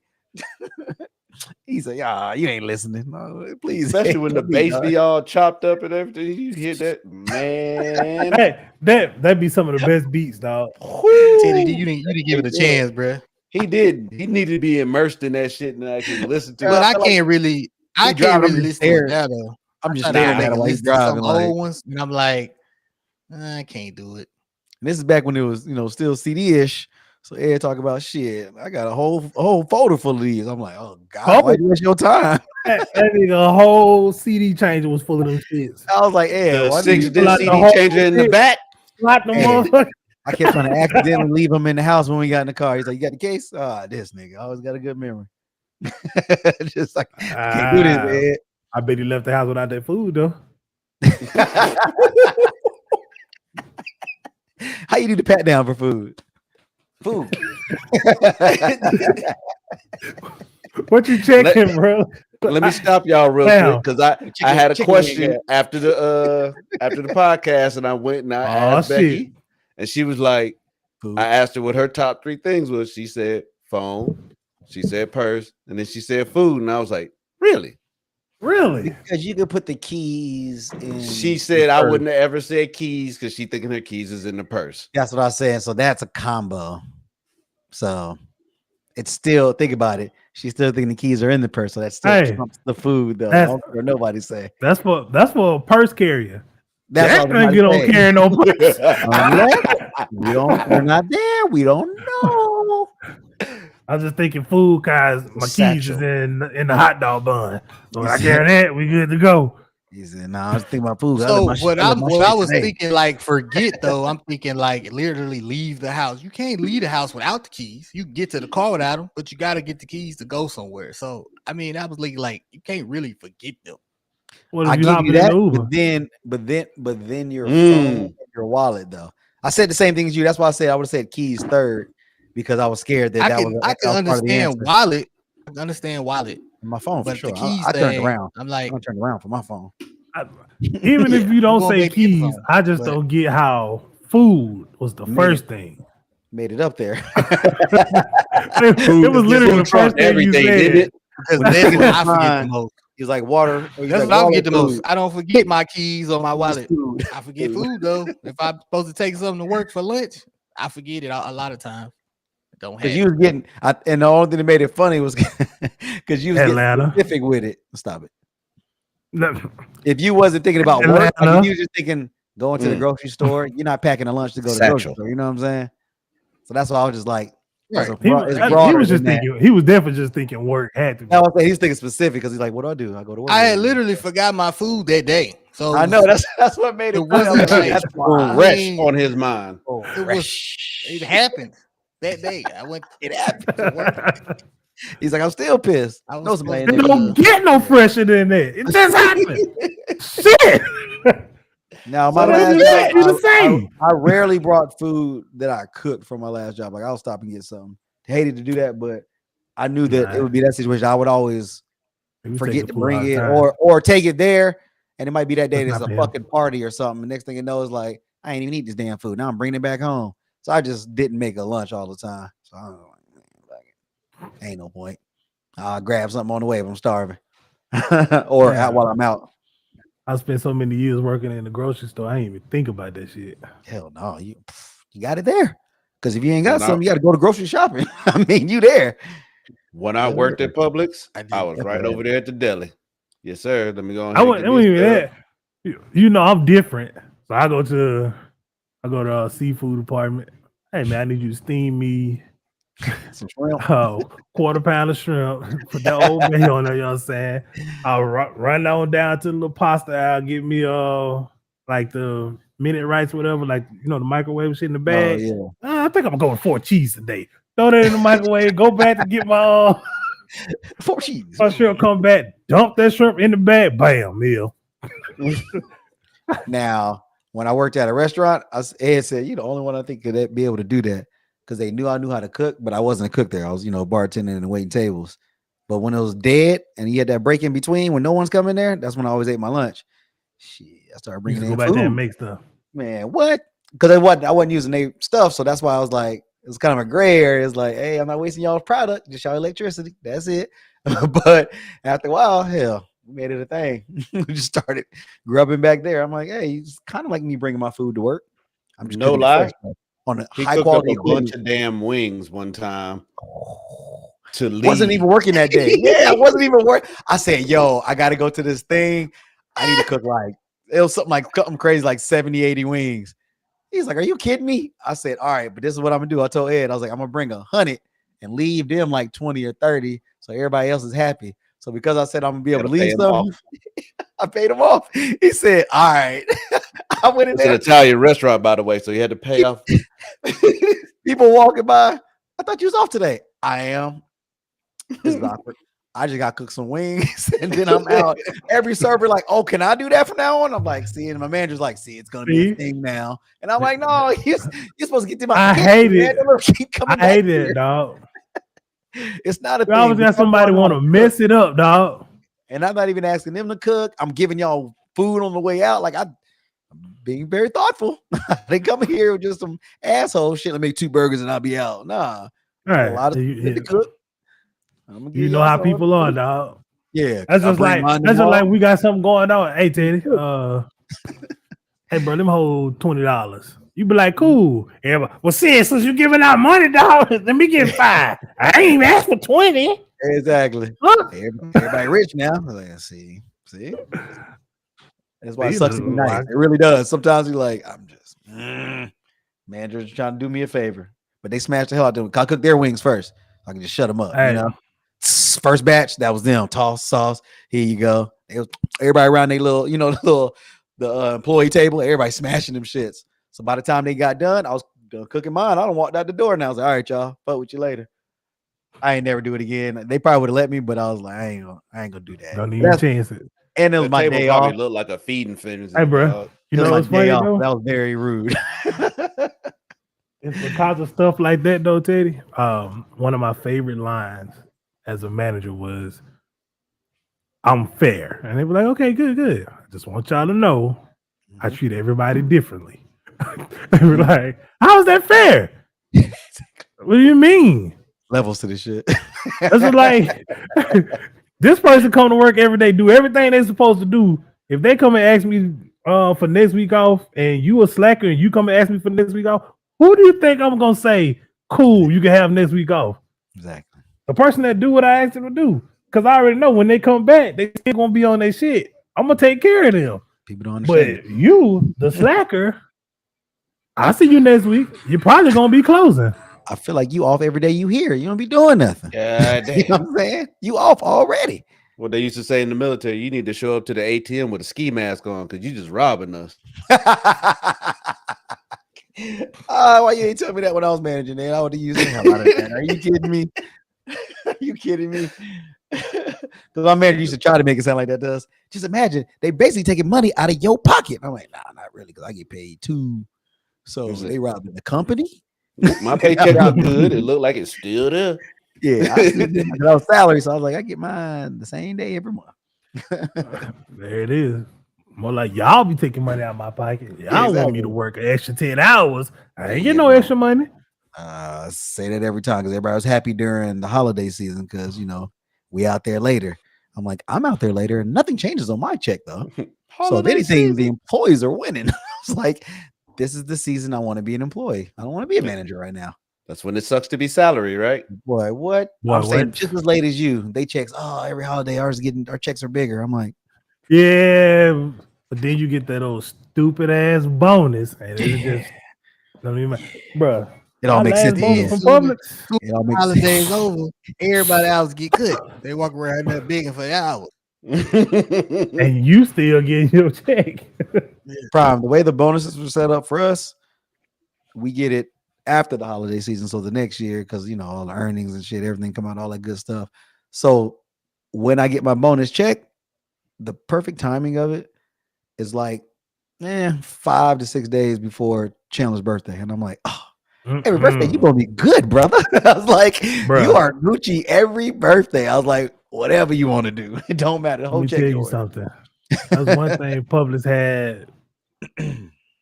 He's like, you ain't listening. No, please. Especially when the bass be all chopped up and everything. You hear that, man. Hey, that'd be some of the best beats, dog. You didn't give it a chance, bro. He did. He needed to be immersed in that shit and actually listen to it. But I can't really listen to it now, though. I'm just staring at it while he's driving. Some old ones, and I'm like, I can't do it. And this is back when it was, still CD-ish. So Ed talk about shit. I got a whole folder full of these. I'm like, oh god, why you waste your time? That nigga, a whole CD changer was full of them shits. I was like, Ed, why 6-disc CD changer in the back? Slot the motherfucker. I kept trying to accidentally leave him in the house when we got in the car. He's like, you got the case? This nigga always got a good memory. Just like, can't do this, Ed. I bet he left the house without that food though. How you do the pat down for food? What you checking, bro? Let me stop y'all real quick because I had a question after the podcast, and I went and I asked Becky, and she was like, I asked her what her top 3 things was. She said phone, she said purse, and then she said food, and I was like, really? Because you could put the keys in. She said I wouldn't have ever said keys because she thinking her keys is in the purse. That's what I was saying. So that's a combo. So it's still, think about it. She's still thinking the keys are in the purse. So that's still trumps the food, though. I don't care nobody say. That's for a purse carrier. That's what you don't carry no purse. We're not there. We don't know. I was just thinking food because my keys is in the hot dog bun. So I carry that, we good to go. He said, "No, I was thinking about food." So what I was thinking, like, forget though. I'm thinking like literally leave the house. You can't leave the house without the keys. You can get to the car without them, but you got to get the keys to go somewhere. So I mean, I was like you can't really forget them. Well, I give you that, but then your phone, your wallet though. I said the same thing as you. That's why I said I would have said keys third because I was scared that I can understand wallet. I can understand wallet. My phone, but for sure. The keys I turned around. I'm like, I turned around for my phone. Even if you don't Going say back to the keys, phone, I just but- don't get how food was the Man. first thing. Made it up there. It was literally the first thing you everything, said. didn't it? Because When that's you what get I the forget the sign, most. He's like water. He's That's like, what I water, forget the most. food. I don't forget my keys or my wallet. Food. I forget food though. If I'm supposed to take something to work for lunch, I forget it a lot of times. It don't Because happen. you was getting, and the only thing that made it funny was because you was Atlanta. getting specific with it. Stop it. No, If you wasn't thinking about work, like Atlanta. if you was just thinking going to the grocery store, you're not packing a lunch to go to the grocery Satchel. store. You know what I'm saying? So that's why I was just like, Right. it's He broader was just than that. thinking. He was definitely just thinking work had to be. I was saying he's thinking specific because he's like, what do? I go to work. I had every day. literally forgot my food that day. So I know that's what made it it funny. I was wasn't like, like- that's why. Fresh on his mind. it happened that day. I went It happened. to work. He's like, I'm still pissed. I was Know somebody supposed in It there. don't get no fresher than that. It just happened. Shit. Now my So last it job, be the same. I rarely brought food that I cooked from my last job. Like I'll stop and get something. Hated to do that, but I knew that it would be that situation. I would always forget to bring it or take it there, and it might be that day there's a fucking party or something. The next thing you know is like I ain't even eat this damn food. Now I'm bringing it back home. So I just didn't make a lunch all the time. So I don't know, like, ain't no point. I'll grab something on the way if I'm starving, or while I'm out. I spent so many years working in the grocery store. I ain't even think about that shit. Hell no, you got it there. Because if you ain't got When something, you got to go to grocery shopping. I mean, you there. When I worked at Publix, did. I was right over there at the deli. Yes, sir. Let me go. I wasn't even that. You know, I'm different. So I go to a seafood department. Hey man, I need you to steam me some shrimp. Quarter pound of shrimp. Put that old bay on there, you know what I'm saying? I'll run on down to the little pasta aisle, get me like the minute rice, whatever, like the microwave shit in the bag. Oh, yeah. I think I'm going 4 cheese today. Throw that in the microwave, go back to get my 4 cheese. My shrimp come back, dump that shrimp in the bag, bam, meal. Now, when I worked at a restaurant, Ed said, "You the only one I think could be able to do that," because they knew I knew how to cook, but I wasn't a cook there. I was, bartending and waiting tables. But when it was dead and you had that break in between when no one's coming there, that's when I always ate my lunch. Shit, I started bringing in go back food. there and make stuff. Man, what? Because I wasn't using their stuff, so that's why I was like, it was kind of a gray area. It's like, hey, I'm not wasting y'all's product, just y'all electricity. That's it. But after a while, hell, we made it a thing. We just started grubbing back there. I'm like, hey, it's kind of like me bringing my food to work. I'm just no lie. On a He high cooked quality up a bunch of damn wings one time. To leave. Wasn't even working that day. Yeah, I wasn't even working. I said, yo, I got to go to this thing. I need to cook it was something crazy, like 70, 80 wings. He's like, are you kidding me? I said, all right, but this is what I'm going to do. I told Ed, I was like, I'm going to bring 100 and leave them like 20 or 30 so everybody else is happy. So because I said I'm going to be able to leave stuff, I paid him off. He said, all right. I went in there. It's an Italian restaurant, by the way, so you had to pay off. People walking by, I thought you was off today. I am. This is awkward. I just got to cook some wings and then I'm out. Every server like, oh, can I do that from now on? I'm like, see, and my manager's like, see, it's going to be a thing now. And I'm like, no, you're supposed to get them out. I hate it. I hate it, dog. It's not a thing. I always got somebody want to mess it up, dog. And I'm not even asking them to cook. I'm giving y'all food on the way out. Like I'm being very thoughtful. They come here with just some asshole shit. Let me make 2 burgers and I'll be out. Nah. Right. A lot of to cook. You know how people are, dog. Yeah. That's just like we got something going on. Hey, Teddy. Hey, bro, let me hold $20. You be like, cool. Everybody, well, since you giving out money, dog, let me get 5. I ain't even asked for 20. Exactly. Huh? Everybody rich now. Like, see. That's why it sucks to be nice. It really does. Sometimes you're like, I'm just managers trying to do me a favor, but they smashed the hell out of them. I cook their wings first. I can just shut them up. Hey. First batch, that was them. Toss sauce. Here you go. Everybody around their little, the employee table. Everybody smashing them shits. So by the time they got done, I was done cooking mine. I done walked out the door and I was like, all right, y'all, fuck with you later. I ain't never do it again. They probably would have let me, but I was like, I ain't gonna do that. Don't even chance it. And it was my day off. Looked like a feeding frenzy. Hey, bro, you know what's funny though? That was very rude. It's because of stuff like that, though, Teddy. One of my favorite lines as a manager was, I'm fair. And they were like, okay, good. I just want y'all to know I treat everybody differently. They were like, how is that fair? What do you mean? Levels to this shit. That's what, like, this person come to work every day, do everything they're supposed to do. If they come and ask me for next week off, and you a slacker and you come and ask me for next week off, who do you think I'm gonna say, cool, you can have next week off? Exactly. The person that do what I asked them to do. Because I already know when they come back, they still gonna be on their shit. I'm gonna take care of them. People don't understand. But you, the slacker, I see you next week. You're probably gonna be closing. I feel like you off every day you here. You don't be doing nothing. God damn. You know what I'm saying? You off already. What they used to say in the military, you need to show up to the ATM with a ski mask on because you just robbing us. Why you ain't tell me that when I was managing it? I would have used the hell out of that. Are you kidding me? Are you kidding me? Because my manager used to try to make it sound like that does. Just imagine they basically taking money out of your pocket. I'm like, nah, not really, because I get paid too. So they robbing the company. My paycheck looked good. It looked like it's still there. Yeah, I was salary, so I was like, I get mine the same day every month. There it is. More like y'all be taking money out of my pocket. Y'all want me to work an extra 10 hours. I ain't get no extra money. I say that every time because everybody was happy during the holiday season because we out there later. I'm like, I'm out there later, and nothing changes on my check though. So if anything, the employees are winning. I was like, this is the season I want to be an employee. I don't want to be a manager right now. That's when it sucks to be salary, right? Boy, what? I'm saying just as late as you. They checks. Oh, every holiday our checks are bigger. I'm like, yeah, but then you get that old stupid ass bonus, and it just don't even matter, bro. It all makes sense. It all makes holidays over. Everybody else get cut. They walk around there begging for hours. And you still getting your check. Prime, the way the bonuses were set up for us, we get it after the holiday season, so the next year, because all the earnings and shit, everything come out, all that good stuff. So when I get my bonus check, the perfect timing of it is like 5 to 6 days before Chandler's birthday, and I'm like, oh, every birthday you gonna be good, brother. I was like, you are Gucci every birthday. I was like, whatever you want to do, it don't matter. The whole Let me check tell you something. That's one thing Publix had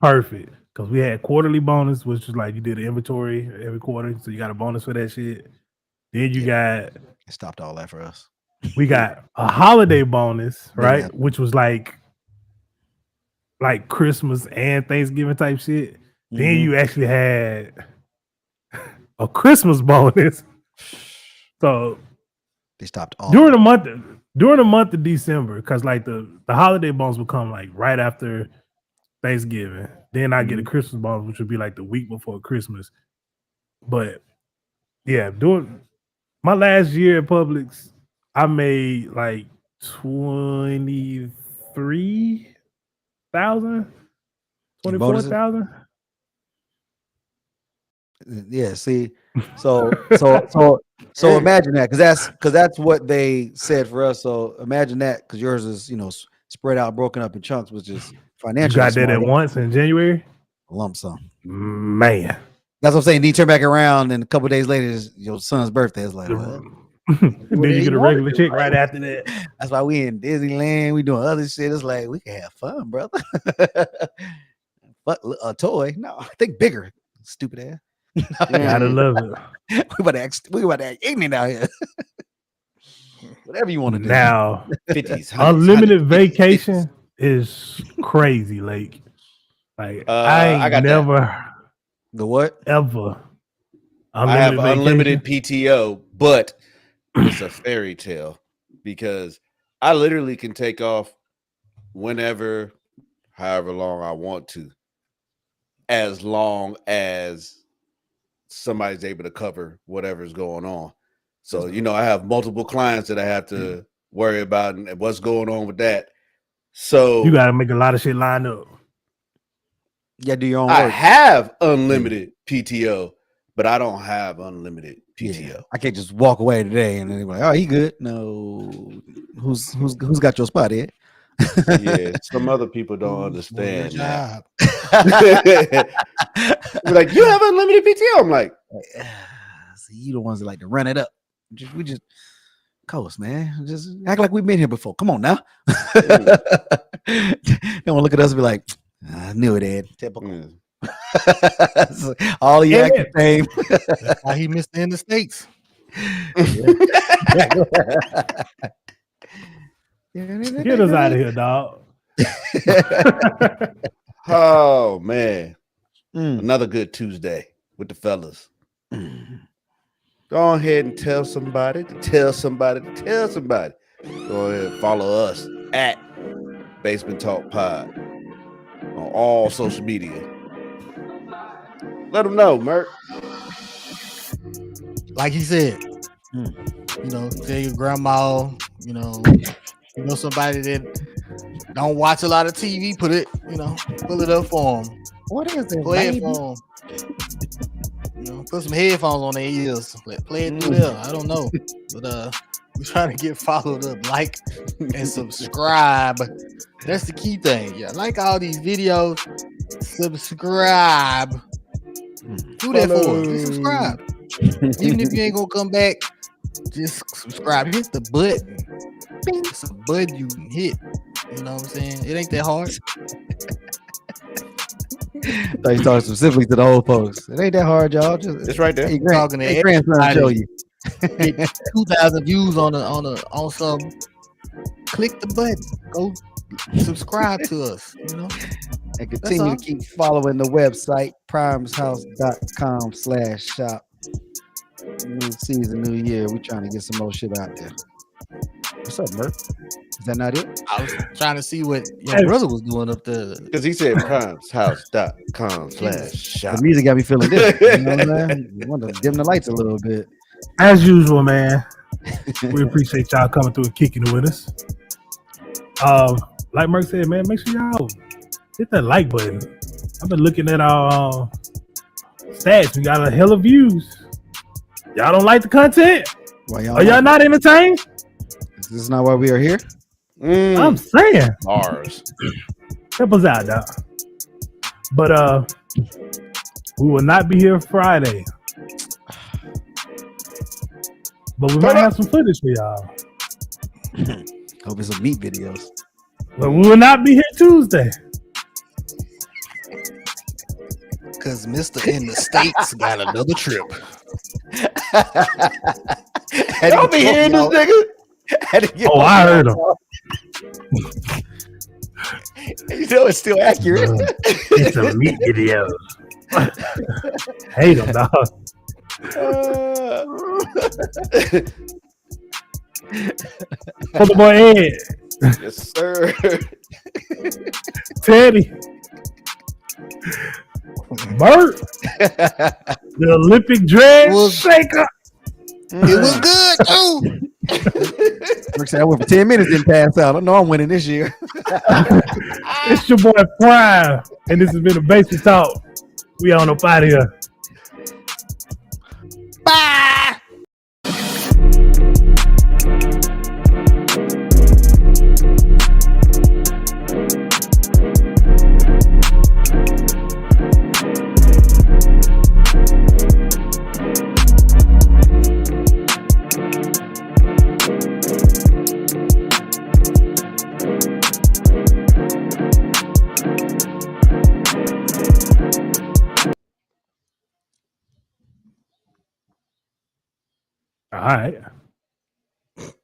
perfect. Because we had quarterly bonus, which was like you did an inventory every quarter, so you got a bonus for that shit. Then you got it stopped all that for us. We got a holiday bonus, right? Which was like Christmas and Thanksgiving type shit. Mm-hmm. Then you actually had a Christmas bonus. So they stopped all during the month of December, because like the holiday bonus would come like right after Thanksgiving. Then I get a Christmas bonus, which would be like the week before Christmas. But yeah, during my last year at Publix, I made like 23,000, 24,000. Yeah, see, so imagine that, because that's what they said for us. So imagine that, because yours is spread out, broken up in chunks, which is financial. You got that at once in January? Lump sum. Man. That's what I'm saying. Then you turn back around, and a couple of days later, it's your son's birthday. It's like, well, then you get a regular check right after that. That's why we in Disneyland. We doing other shit. It's like, we can have fun, brother. But a toy? No, I think bigger. Stupid ass. Gotta love it. We about to act ignorant out here. Whatever you want to do. Now, 50s, unlimited vacation is crazy. Like I never the what ever. I have unlimited PTO, but it's a fairy tale because I literally can take off whenever, however long I want to, as long as somebody's able to cover whatever's going on. So, I have multiple clients that I have to worry about and what's going on with that. So you got to make a lot of shit line up. Yeah, do your own I work. have unlimited PTO, but I don't have unlimited PTO. Yeah. I can't just walk away today and then be like, oh, he good. No, who's got your spot here? Yeah, some other people don't understand that. We're like, you have unlimited PTO. I'm like, see, you the ones that like to run it up. coast, man. Just act like we've been here before. Come on now. They want to look at us and be like, I knew it, Ed. Typical. All the acting fame. That's why he missed in the States. Get us out of here, dog. Oh man, another good Tuesday with the fellas. Go ahead and tell somebody to tell somebody to tell somebody. Go ahead and follow us at Basement Talk Pod on all social media. Let them know, Murk. Like he said, tell your grandma, somebody that don't watch a lot of TV, pull it up for them. What is it? Play it for them. Put some headphones on their ears. Play it through there. I don't know, but we're trying to get followed up, like and subscribe. That's the key thing. Yeah, like all these videos. Subscribe. Do that for us. Just subscribe. Even if you ain't gonna come back, just subscribe. Hit the button. It's a button you can hit. You know what I'm saying? It ain't that hard. So you talking specifically to the old folks. It ain't that hard, y'all. Just it's right there. Talking to grandson show you. 2,000 views on something. Click the button. Go subscribe to us. And continue to keep following the website primeshouse.com/shop. New season, new year. We trying to get some more shit out there. What's up, Murk? Is that not it? I was trying to see what your brother was doing up there. Because he said primeshouse.com/shop. The music got me feeling different. You know what I'm saying? You want to dim the lights a little bit. As usual, man. We appreciate y'all coming through and kicking it with us. Like Murk said, man, make sure y'all hit that like button. I've been looking at our stats. We got a hell of views. Y'all don't like the content? Are y'all not entertained? This is not why we are here. I'm saying. Ours. Help us out, dog. But we will not be here Friday. But we might have some footage for y'all. Hope it's some meat videos. But we will not be here Tuesday. Because Mr. in the States got another trip. Don't be hearing this nigga. Oh, I heard him. It's still accurate. It's a meat video. Hate him, dog. For the boy Ed. Yes, sir. Teddy. Murk. The Olympic dread shaker. It was good, too. Murk said I went for 10 minutes, didn't pass out. I know I'm winning this year. It's your boy Prime, and this has been a Basement Talk. We on up out of here. Bye. All right.